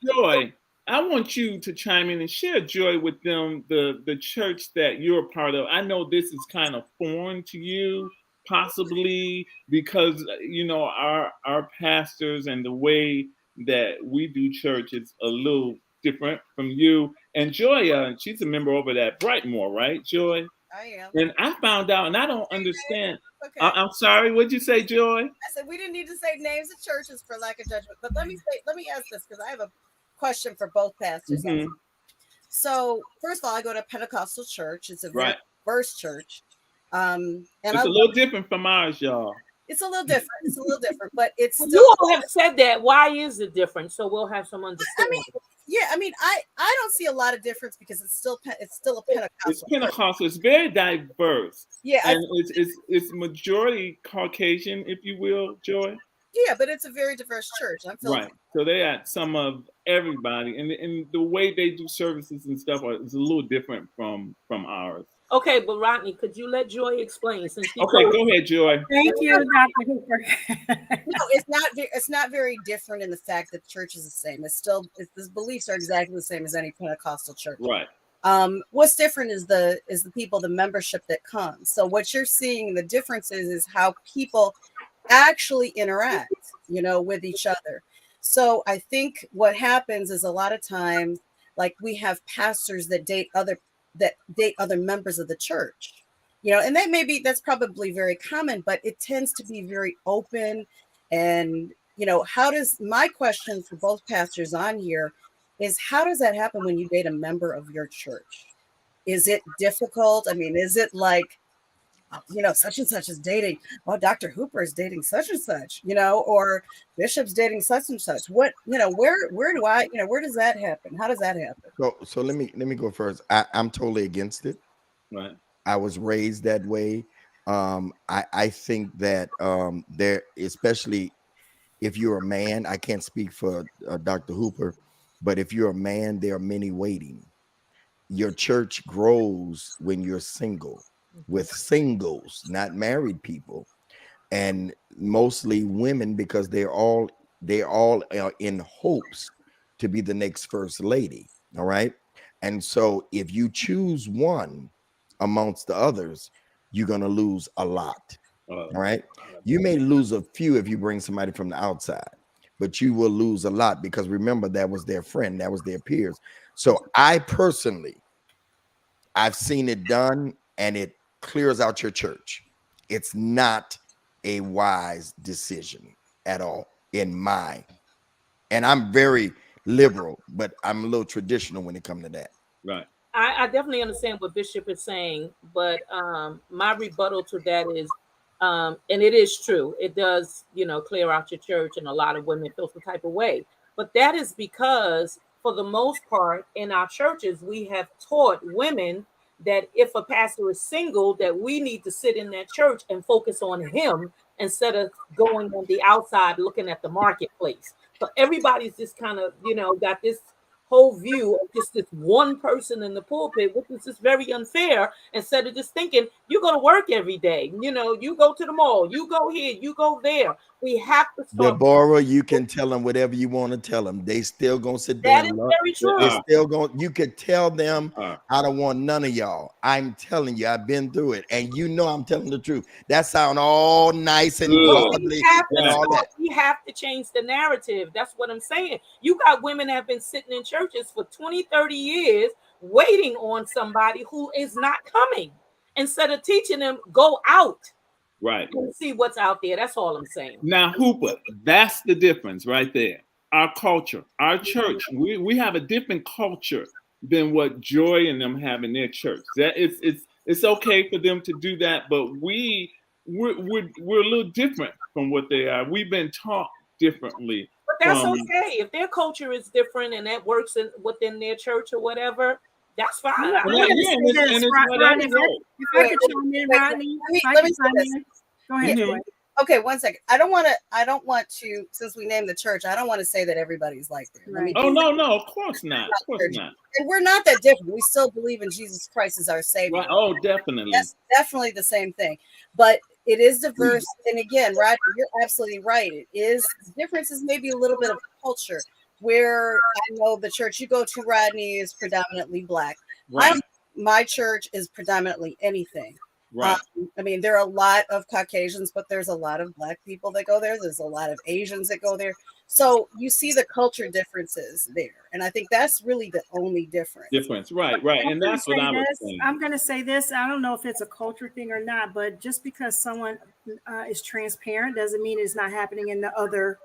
Joy, I want you to chime in and share, Joy, with them the church that you're a part of. I know this is kind of foreign to you, possibly because you know our pastors and the way that we do church is a little different from you. And Joy, she's a member over at Brightmoor, right, Joy? I am. And I found out, and I don't understand. Okay. I'm sorry. What'd you say, Joy? I said we didn't need to say names of churches for lack of judgment. But let me ask this, because I have a question for both pastors. Mm-hmm. So first of all, I go to a Pentecostal church. It's a very diverse church. And it's a little different from ours, y'all. It's a little different, but it's still. You all have said that. Why is it different? So we'll have some understanding. I mean, I don't see a lot of difference because it's still a Pentecostal. It's Pentecostal. It's very diverse. Yeah, and it's majority Caucasian, if you will, Joy. Yeah, but it's a very diverse church. I'm right. So they got some of everybody, and the way they do services and stuff is a little different from ours. Okay, but Rodney, could you let Joy explain? Since okay, go ahead, Joy. Thank you, Dr. Hooper. No, it's not very different in the fact that the church is the same. The beliefs are exactly the same as any Pentecostal church. Right. What's different is the people, the membership that comes. So what you're seeing, the difference is how people actually interact, you know, with each other. So I think what happens is a lot of times, like we have pastors that date other members of the church, you know, and that's probably very common, but it tends to be very open. And, you know, my question for both pastors on here is, how does that happen when you date a member of your church? Is it difficult? I mean, is it like, you know, such and such is dating, Dr. Hooper is dating such and such, you know, or Bishop's dating such and such. What, you know, where does that happen? How does that happen? So let me go first. I'm totally against it. Right. I was raised that way. I think that there, especially if you're a man, I can't speak for Dr. Hooper, but if you're a man, there are many waiting. Your church grows when you're single. With singles, not married people, and mostly women, because they're all they all are in hopes to be the next first lady. All right. And so if you choose one amongst the others, you're going to lose a lot. All right. You may lose a few if you bring somebody from the outside, but you will lose a lot because remember, that was their friend, that was their peers. So I personally, I've seen it done and it clears out your church. It's not a wise decision at all in my, and I'm very liberal, but I'm a little traditional when it comes to that. Right. I definitely understand what Bishop is saying, but my rebuttal to that is, and it is true, it does, clear out your church, and a lot of women feel some type of way. But that is because, for the most part, in our churches, we have taught women that if a pastor is single, that we need to sit in that church and focus on him instead of going on the outside looking at the marketplace. So everybody's just kind of, got this whole view of just this one person in the pulpit, which is just very unfair. Instead of just thinking, you go to work every day, you go to the mall, you go here, you go there. We have to start. Deborah, you can tell them whatever you want to tell them. They still gonna sit there. That is very true. They still gonna. You could tell them, I don't want none of y'all. I'm telling you, I've been through it, and I'm telling the truth. That sound all nice and godly and all that. We have to change the narrative. That's what I'm saying. You got women that have been sitting in churches for 20, 30 years waiting on somebody who is not coming. Instead of teaching them, go out. Right. And see what's out there. That's all I'm saying. Now, Hooper, that's the difference right there. Our culture, our church, we have a different culture than what Joy and them have in their church. That it's okay for them to do that, but we're a little different from what they are. We've been taught differently. But that's okay. If their culture is different and that works within their church or whatever, that's fine. Rodney, if I could chime in, Rodney. Let me say this. Go ahead, Joy. Okay, 1 second. I don't want to, since we named the church, I don't want to say that everybody's like that. Right. Oh, no, of course not. Of course not. And we're not that different. We still believe in Jesus Christ as our Savior. Right. Oh, definitely. That's definitely the same thing. But it is diverse. And again, Rodney, you're absolutely right. It is, differences maybe a little bit of culture, where I know the church you go to, Rodney, is predominantly Black. Right. My church is predominantly anything. Right. I mean, there are a lot of Caucasians, but there's a lot of Black people that go there. There's a lot of Asians that go there. So you see the culture differences there. And I think that's really the only difference. Right. And that's what I was saying. I'm going to say this. I don't know if it's a culture thing or not, but just because someone is transparent doesn't mean it's not happening in the other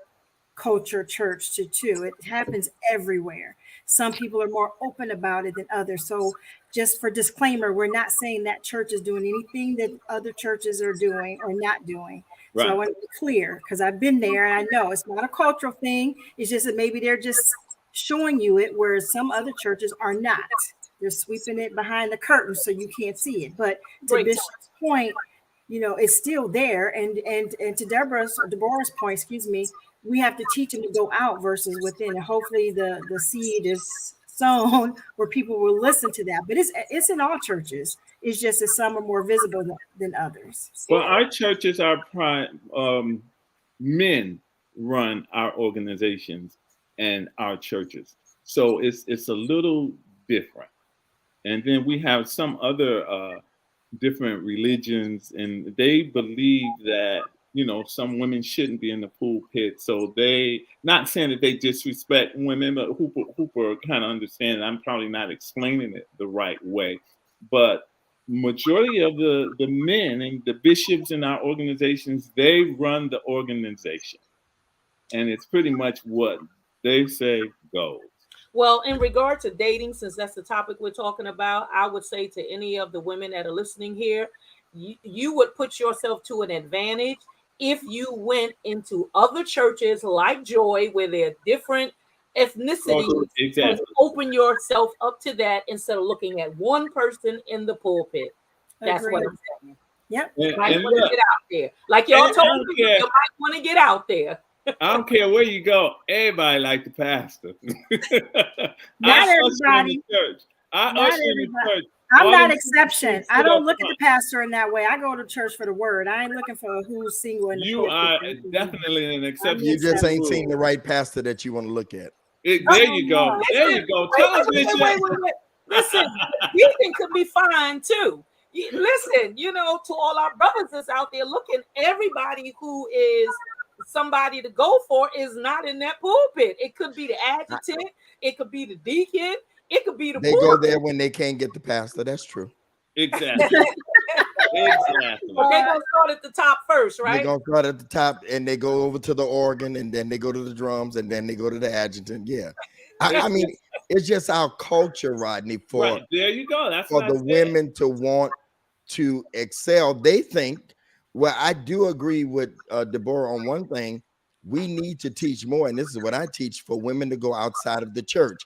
culture church too. It happens everywhere. Some people are more open about it than others. So just for disclaimer, we're not saying that church is doing anything that other churches are doing or not doing. Right. So I want to be clear, because I've been there and I know it's not a cultural thing. It's just that maybe they're just showing you it, whereas some other churches are not. They're sweeping it behind the curtain so you can't see it. But to Bishop's point, it's still there. And to Deborah's point, we have to teach them to go out versus within. And hopefully the seed is sown where people will listen to that. But it's in all churches. It's just that some are more visible than others. Well, our churches are men run our organizations and our churches. So it's a little different. And then we have some other different religions, and they believe that some women shouldn't be in the pulpit. So they, not saying that they disrespect women, but Hooper kind of understand. I'm probably not explaining it the right way, but majority of the men and the bishops in our organizations, they run the organization, and it's pretty much what they say goes. Well, in regard to dating, since that's the topic we're talking about, I would say to any of the women that are listening here, you would put yourself to an advantage if you went into other churches like Joy, where there are different ethnicities, exactly. and open yourself up to that instead of looking at one person in the pulpit. That's what I'm saying. Yep. You might want to get out there. Like y'all told me, you might want to get out there. I don't care where you go. Everybody like the pastor. Not everybody. I usher in the church. I'm All not them exception. sit I up don't look at front. the pastor in that way. I go to church for the word. I ain't looking for who's single in the You pulpit. are definitely an exception. You just to the ain't seen the rule. right pastor that you want to look at. There you go. There you go. Tell us, Bishop. Wait. Listen, deacon could be fine too. Listen, to all our brothers that's out there looking, everybody who is somebody to go for is not in that pulpit. It could be the adjutant, it could be the deacon, it could be the They pulpit. go there when they can't get the pastor. That's true. Exactly. Exactly. But they're gonna start at the top first, right? They're gonna start at the top and they go over to the organ and then they go to the drums and then they go to the adjutant. Yeah. I mean, it's just our culture, Rodney, for Right. There you go. That's for what I the said. women to want to excel. They think, well, I do agree with Deborah on one thing. We need to teach more, and this is what I teach, for women to go outside of the church.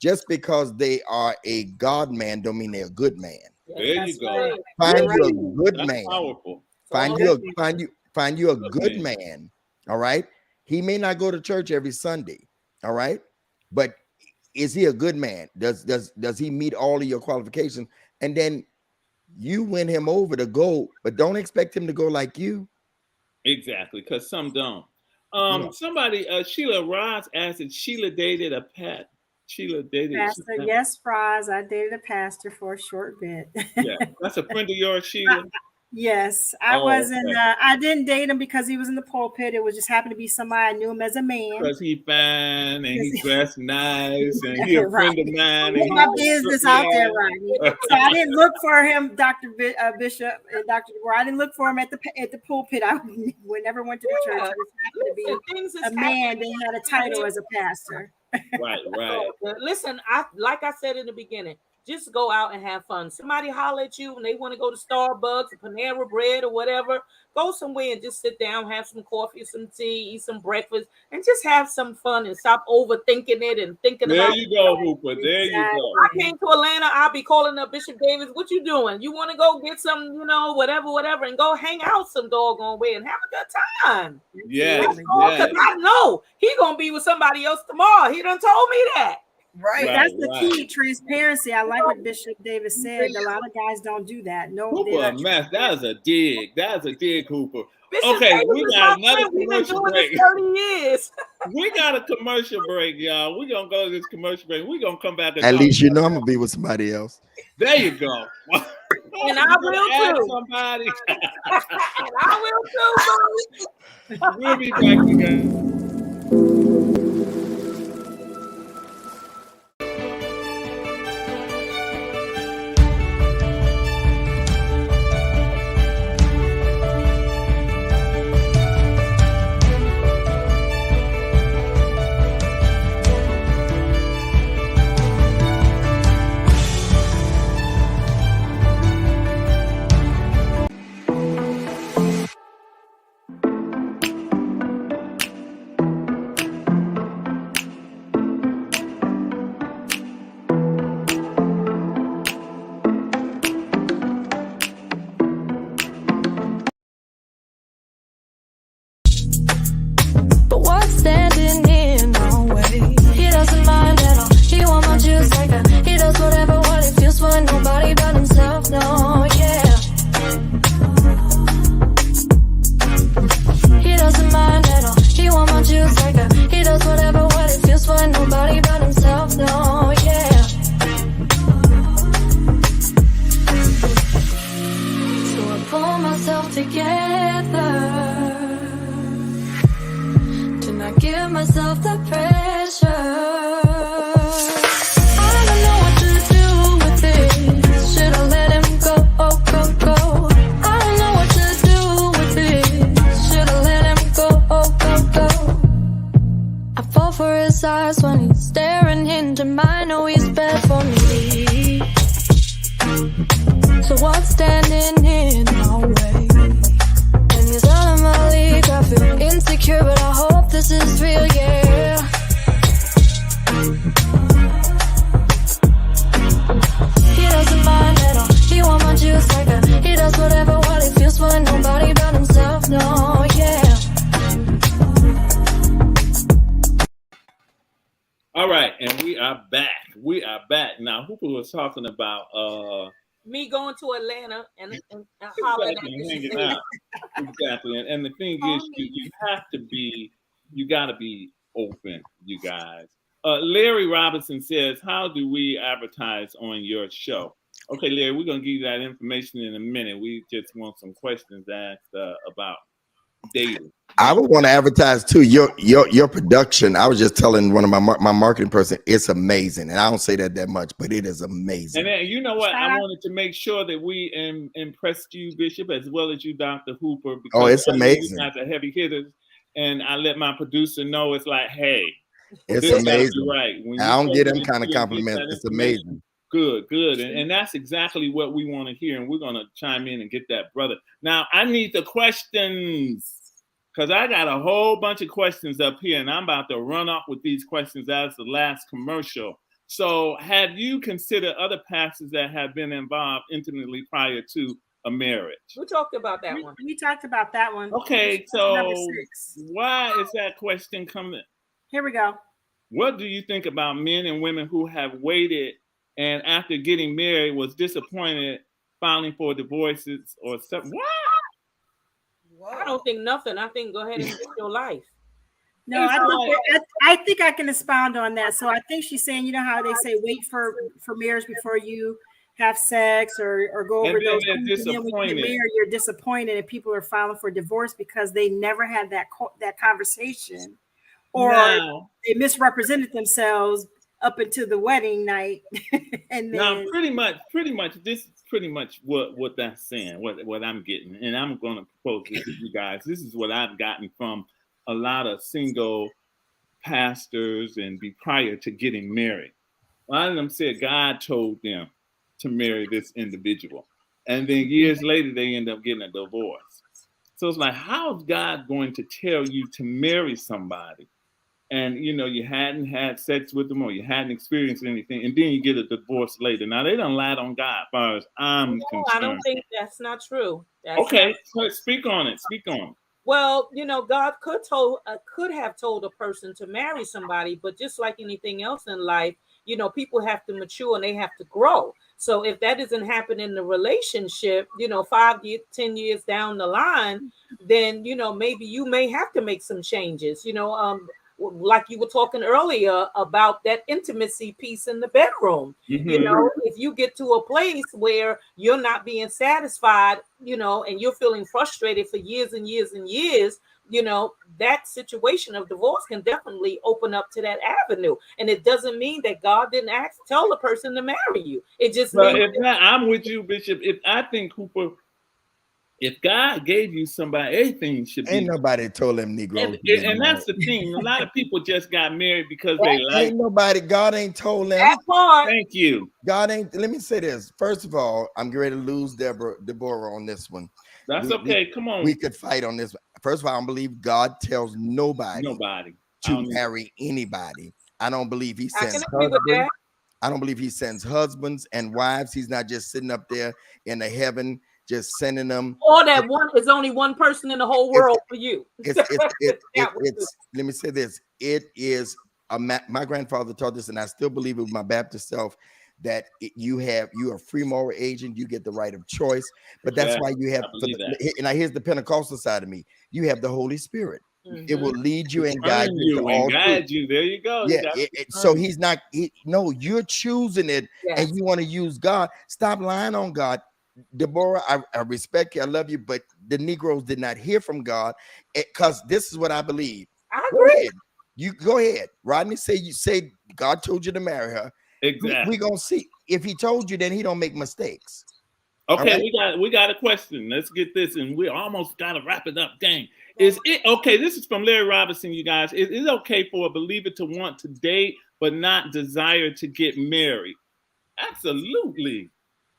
Just because they are a God man don't mean they're a good man. There you go. Find you a good That's man. powerful. Find you a good man. All right. He may not go to church every Sunday. All right. But is he a good man? Does he meet all of your qualifications? And then you win him over to go, but don't expect him to go like you. Exactly, because some don't. Yeah. Somebody, Sheila Ross asked if Sheila dated a pet. Sheila dated Pastor, yes, Fries. I dated a pastor for a short bit. Yeah, that's a friend of yours, Sheila. Yes, I wasn't. I didn't date him because he was in the pulpit. It was just happened to be somebody I knew him as a man. Because he fine and he dressed nice and he a Right. friend of mine. Put my business out there, Rodney. So I didn't look for him, Dr. Bishop and Dr. DeBoer. I didn't look for him at the pulpit. I never went to the church. I just happened to be a man that had a title as a pastor. Right. Listen, like I said in the beginning, just go out and have fun. Somebody holler at you and they want to go to Starbucks or Panera Bread or whatever. Go somewhere and just sit down, have some coffee, some tea, eat some breakfast, and just have some fun and stop overthinking it and thinking about it. There you go, Hooper. There you go. I came to Atlanta. I'll be calling up Bishop Davis. What you doing? You want to go get some, whatever, and go hang out some doggone way and have a good time. Yes. Because I know he gonna be with somebody else tomorrow. He done told me that. Right. That's the key, transparency. I like what Bishop Davis said. A lot of guys don't do that. No, Hooper, a mess. That is a dig. That is a dig, Hooper. Bishop Okay, Davis we is got my another friend. We've been commercial doing break. this 30 years. We got a commercial break, y'all. We're going to go to this commercial break. We're going to come back. And At talk least you know about I'm gonna be with somebody else. There you go. And I will too. Somebody. And I will too, buddy. We'll be back again. But what's standing in our way? He doesn't mind at all. He want my juice like a. He does whatever what he feels for nobody but himself. No, yeah. He doesn't mind at all. He want my juice like a. He does whatever what he feels for nobody but himself. No, yeah. So I pull myself together. Give myself the pressure. I don't know what to do with it. Should I let him go? Go? I don't know what to do with it. Should I let him go? I fall for his eyes when he's staring into mine. Know he's bad for me. So what's standing in our way? When he's out of my league, I feel insecure, but I hope this is real, yeah. He doesn't mind at all. He want my juice like a. He does whatever what he feels for nobody but himself, no, yeah. All right, and we are back. Now, Hooper was talking about me going to Atlanta and hollering at Exactly, you. hanging out. Exactly. And the thing is, you have to be, you got to be open, you guys. Larry Robinson says, how do we advertise on your show? Okay, Larry, we're going to give you that information in a minute. We just want some questions asked about dating. I would want to advertise too. Your production. I was just telling one of my marketing person, it's amazing, and I don't say that much, but it is amazing. And then, you know what? I wanted to make sure that we impressed you, Bishop, as well as you, Dr. Hooper. Because it's amazing. You guys are heavy hitters, and I let my producer know it's like, hey, it's amazing. Right. When I don't get them kind of compliments. It's amazing. Good. And that's exactly what we want to hear. And we're going to chime in and get that, brother. Now, I need the questions because I got a whole bunch of questions up here, and I'm about to run off with these questions as the last commercial. So have you considered other pastors that have been involved intimately prior to a marriage? We talked about that one. We talked about that one. Okay, so why is that question coming? Here we go. What do you think about men and women who have waited and after getting married was disappointed, filing for divorces or something? What? I don't think nothing. I think go ahead and live your life. No, I think I can expound on that. So I think she's saying, you know how they say wait for marriage before you have sex or go over those things. And then when you get married, you're disappointed and people are filing for divorce because they never had that conversation, or they misrepresented themselves up until the wedding night. And then now pretty much this is pretty much what that's saying, what I'm getting. And I'm gonna propose this to you guys. This is what I've gotten from a lot of single pastors and prior to getting married. A lot of them said God told them to marry this individual. And then years later, they end up getting a divorce. So it's like, how is God going to tell you to marry somebody? And, you know, you hadn't had sex with them or you hadn't experienced anything. And then you get a divorce later. Now, they done lied on God as far as I'm concerned. I don't think that's not true. Okay, so speak on it. Speak on it. Well, you know, God could have told a person to marry somebody, but just like anything else in life, you know, people have to mature and they have to grow. So if that doesn't happen in the relationship, you know, 5 years, 10 years down the line, then, you know, maybe you may have to make some changes, you know, like you were talking earlier about that intimacy piece in the bedroom. Mm-hmm. You know, if you get to a place where you're not being satisfied, you know, and you're feeling frustrated for years and years and years, you know, that situation of divorce can definitely open up to that avenue. And it doesn't mean that God didn't tell the person to marry you. It just means I'm with you, Bishop. I think Cooper, if God gave you somebody, everything should be. Ain't nobody told them Negroes. And that's the thing. A lot of people just got married because they like. Ain't nobody. God ain't told them. That part. Thank you. God ain't. Let me say this. First of all, I'm ready to lose Deborah on this one. That's okay. Come on. We could fight on this one. First of all, I don't believe God tells nobody to marry anybody. I don't believe he sends husbands. I don't believe he sends husbands and wives. He's not just sitting up there in the heaven just sending them. Or that one is only one person in the whole world for you. It's let me say this. It is my grandfather taught this, and I still believe it with my Baptist self, that you are a free moral agent. You get the right of choice. But that's why you have, and here's the Pentecostal side of me. You have the Holy Spirit. Mm-hmm. It will lead you and guide you. There you go. Yeah. So he's not. You're choosing it, and you want to use God. Stop lying on God. Deborah, I respect you, I love you, but the Negroes did not hear from God, because this is what I believe. I agree. Go ahead. You go ahead. Rodney, say God told you to marry her. Exactly. We're gonna see. If he told you, then he don't make mistakes. Okay, right? we got a question. Let's get this, and we almost gotta wrap it up. Dang. Is it okay? This is from Larry Robinson, you guys. Is it okay for a believer to want to date but not desire to get married? Absolutely.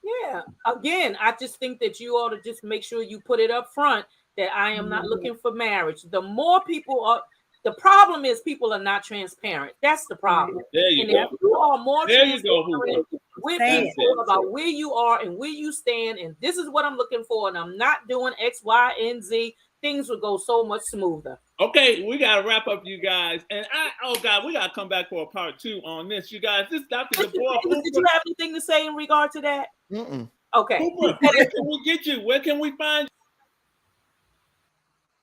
Yeah. Again, I just think that you ought to just make sure you put it up front that I am not looking for marriage. The more people are, the problem is people are not transparent. That's the problem. There you and go. If you are more transparent with people about where you are and where you stand, and this is what I'm looking for, and I'm not doing X, Y, and Z, things would go so much smoother. Okay, we gotta wrap up, you guys. And we gotta come back for a part 2 on this, you guys. This Dr. DeBoer. Did you have anything to say in regard to that? Okay. Hooper, where can we get you? Where can we find you?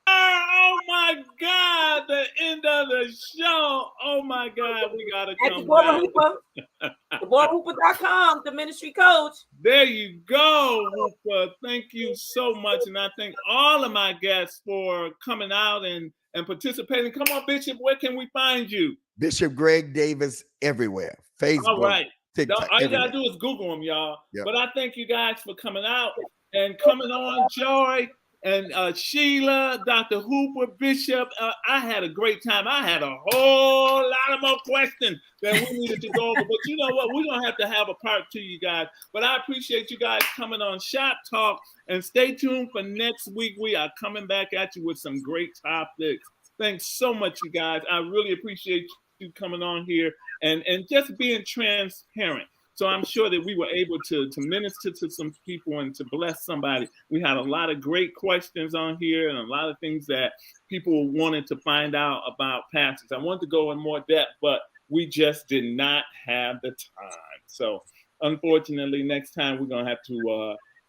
Oh my God, the end of the show. Oh my God, we gotta At come Deborah back. Hooper, DeborahHooper.com, the ministry coach. There you go, Hooper. Thank you so much. And I thank all of my guests for coming out and participating. Come on, Bishop, where can we find you? Bishop Greg Davis everywhere. All Facebook, right. TikTok, All you everywhere. got to do is Google them, y'all. Yep. But I thank you guys for coming out and coming on, Joy and Sheila, Dr. Hooper, Bishop. I had a great time. I had a whole lot of more questions that we needed to go over. But you know what? We're going to have a part two, you guys. But I appreciate you guys coming on Shop Talk. And stay tuned for next week. We are coming back at you with some great topics. Thanks so much, you guys. I really appreciate you coming on here and just being transparent. So I'm sure that we were able to minister to some people and to bless somebody. We had a lot of great questions on here and a lot of things that people wanted to find out about pastors. I wanted to go in more depth, but we just did not have the time. So unfortunately, next time we're going to have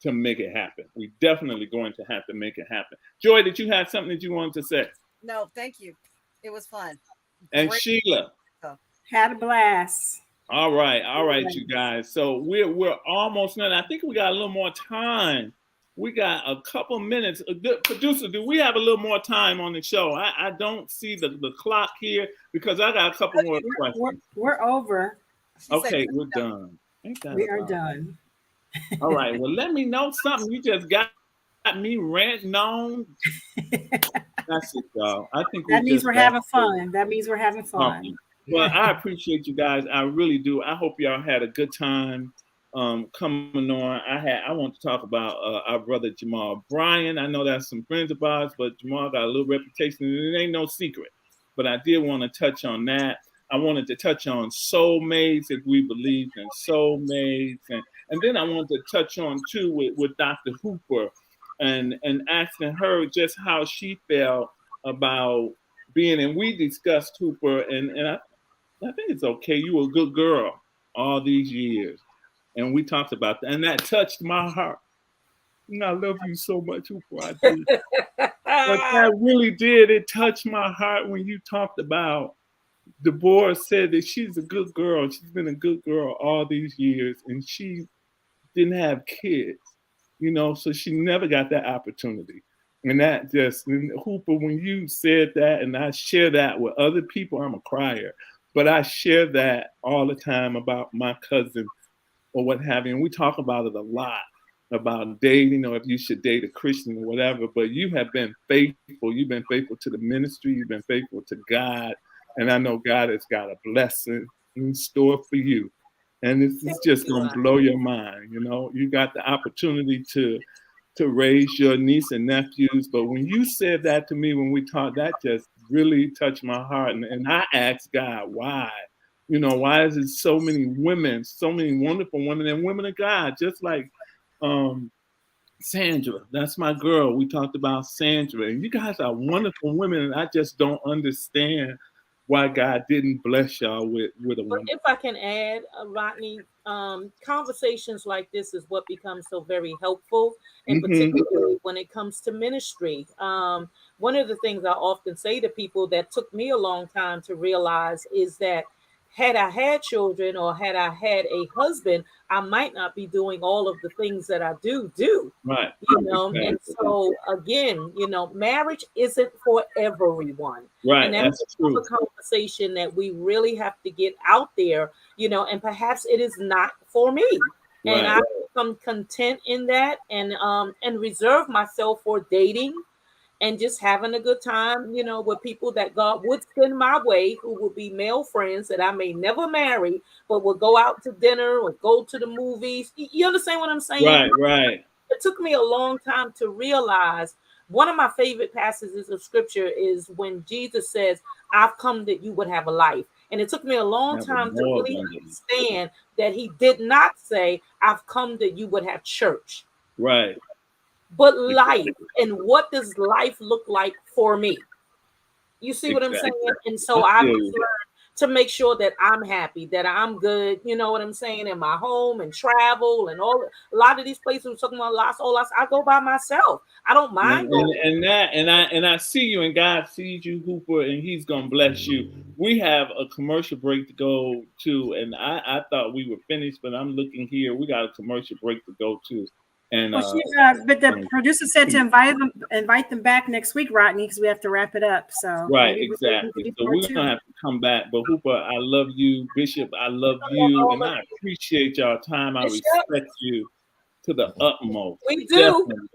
to make it happen. We're definitely going to have to make it happen. Joy, did you have something that you wanted to say? No, thank you. It was fun. And Great. Sheila. Had a blast. All right, you guys. So we're almost done. I think we got a little more time. We got a couple minutes. Producer, do we have a little more time on the show? I don't see the clock here because I got a couple more questions. We're over. Okay, we're done. We are done. All right. Well, let me know something. You just got me ranting on. That's it, y'all. I think that means we're having fun. That means we're having fun. Okay. Well, I appreciate you guys. I really do. I hope y'all had a good time coming on. I want to talk about our brother Jamal Bryan. I know that's some friends of ours, but Jamal got a little reputation, and it ain't no secret. But I did want to touch on that. I wanted to touch on soulmates, if we believe in soulmates, and then I wanted to touch on too with Dr. Hooper, and asking her just how she felt about being. And we discussed Hooper, and I think it's okay. You were a good girl all these years. And we talked about that. And that touched my heart. And I love you so much, Hooper. I do. But that really did. It touched my heart when you talked about Deborah said that she's a good girl. She's been a good girl all these years. And she didn't have kids, so she never got that opportunity. And that and Hooper, when you said that, and I share that with other people, I'm a crier. But I share that all the time about my cousin or what have you. And we talk about it a lot, about dating, or if you should date a Christian or whatever. But you have been faithful. You've been faithful to the ministry. You've been faithful to God. And I know God has got a blessing in store for you. And it's just going to blow your mind. You got the opportunity to raise your niece and nephews. But when you said that to me, when we talked, that just really touched my heart. And I asked God, why? Why is it so many women, so many wonderful women and women of God, just like Sandra. That's my girl. We talked about Sandra. And you guys are wonderful women, and I just don't understand why God didn't bless y'all with a woman. If I can add, Rodney, conversations like this is what becomes so very helpful, and particularly when it comes to ministry. One of the things I often say to people that took me a long time to realize is that had I had children or had I had a husband, I might not be doing all of the things that I do. Right. And so again, marriage isn't for everyone. Right. And that's a conversation that we really have to get out there, and perhaps it is not for me. Right. And I become content in that and reserve myself for dating and just having a good time, with people that God would send my way, who would be male friends that I may never marry, but will go out to dinner or go to the movies. You understand what I'm saying? Right. It took me a long time to realize one of my favorite passages of scripture is when Jesus says, I've come that you would have a life. And it took me a long time to really understand that he did not say, I've come that you would have church. Right. But life, and what does life look like for me? You see what I'm saying? And so I've learned to make sure that I'm happy, that I'm good. You know what I'm saying? In my home and travel and all. A lot of these places we're talking about Las Olas, I go by myself. I don't mind going. And I see you, and God sees you, Hooper, and He's gonna bless you. We have a commercial break to go to, and I thought we were finished, but I'm looking here. We got a commercial break to go to, and Well, but the producer said to invite them back next week, Rodney, because we have to wrap it up. So right, maybe exactly. So we're gonna have to come back. But Hooper, I love you, Bishop. I love you, and I appreciate y'all time. I respect you to the utmost. We do. Definitely.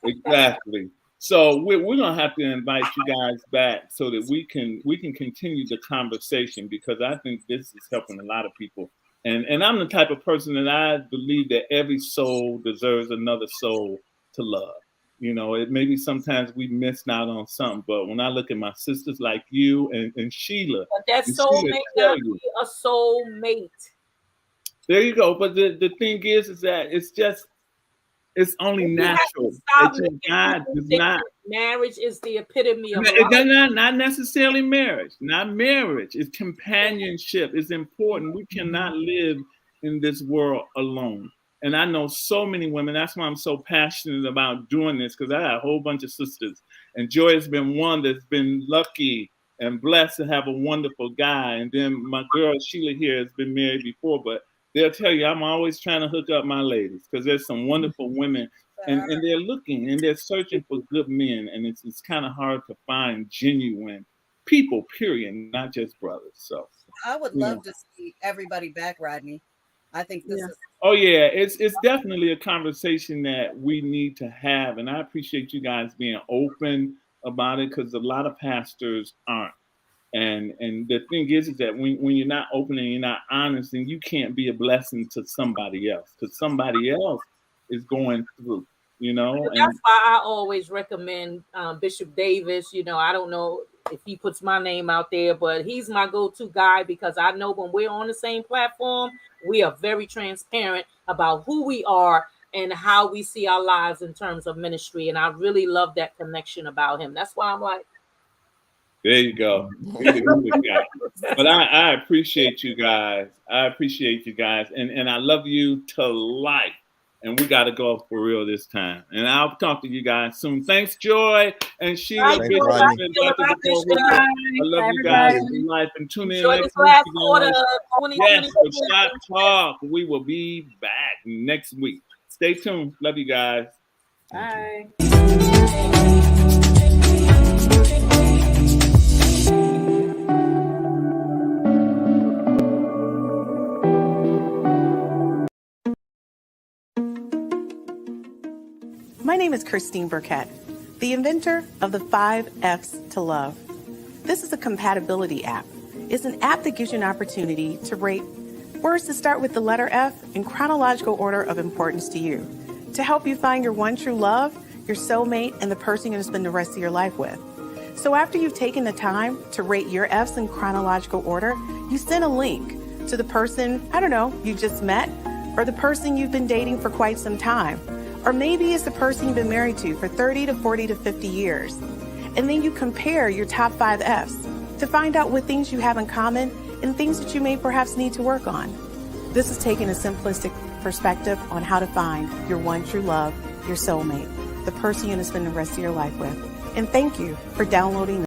Exactly. So we're gonna have to invite you guys back so that we can continue the conversation, because I think this is helping a lot of people. And I'm the type of person that I believe that every soul deserves another soul to love. You know, it maybe sometimes we missed out on something, but when I look at my sisters like you and Sheila, but that soulmate gotta be a soulmate. There you go. But the thing is that it's only natural. God does not. Marriage is the epitome of not necessarily marriage. Not marriage. It's companionship. It's important. We cannot live in this world alone. And I know so many women. That's why I'm so passionate about doing this, because I have a whole bunch of sisters. And Joy has been one that's been lucky and blessed to have a wonderful guy. And then my girl Sheila here has been married before, but they'll tell you I'm always trying to hook up my ladies, because there's some wonderful women, and they're looking and they're searching for good men, and it's kind of hard to find genuine people, period, not just brothers. So I would love to see everybody back, Rodney. I think this is. Oh yeah, it's definitely a conversation that we need to have, and I appreciate you guys being open about it, because a lot of pastors aren't. And the thing is that when you're not open and you're not honest, then you can't be a blessing to somebody else, because somebody else is going through, you know. And that's why I always recommend Bishop Davis. You know, I don't know if he puts my name out there, but he's my go-to guy, because I know when we're on the same platform, we are very transparent about who we are and how we see our lives in terms of ministry. And I really love that connection about him. That's why I'm like, there you go. But I appreciate you guys. I appreciate you guys. And I love you to life. And we got to go for real this time. And I'll talk to you guys soon. Thanks, Joy and Sheila. Thanks, I love you guys in life. And tune in next week. Yes, for Shop Talk. We will be back next week. Stay tuned. Love you guys. Bye. My name is Christine Burkett, the inventor of the 5 F's to Love. This is a compatibility app. It's an app that gives you an opportunity to rate words that start with the letter F in chronological order of importance to you, to help you find your one true love, your soulmate, and the person you're going to spend the rest of your life with. So after you've taken the time to rate your F's in chronological order, you send a link to the person, I don't know, you just met, or the person you've been dating for quite some time. Or maybe it's the person you've been married to for 30 to 40 to 50 years. And then you compare your top 5 F's to find out what things you have in common and things that you may perhaps need to work on. This is taking a simplistic perspective on how to find your one true love, your soulmate, the person you're going to spend the rest of your life with. And thank you for downloading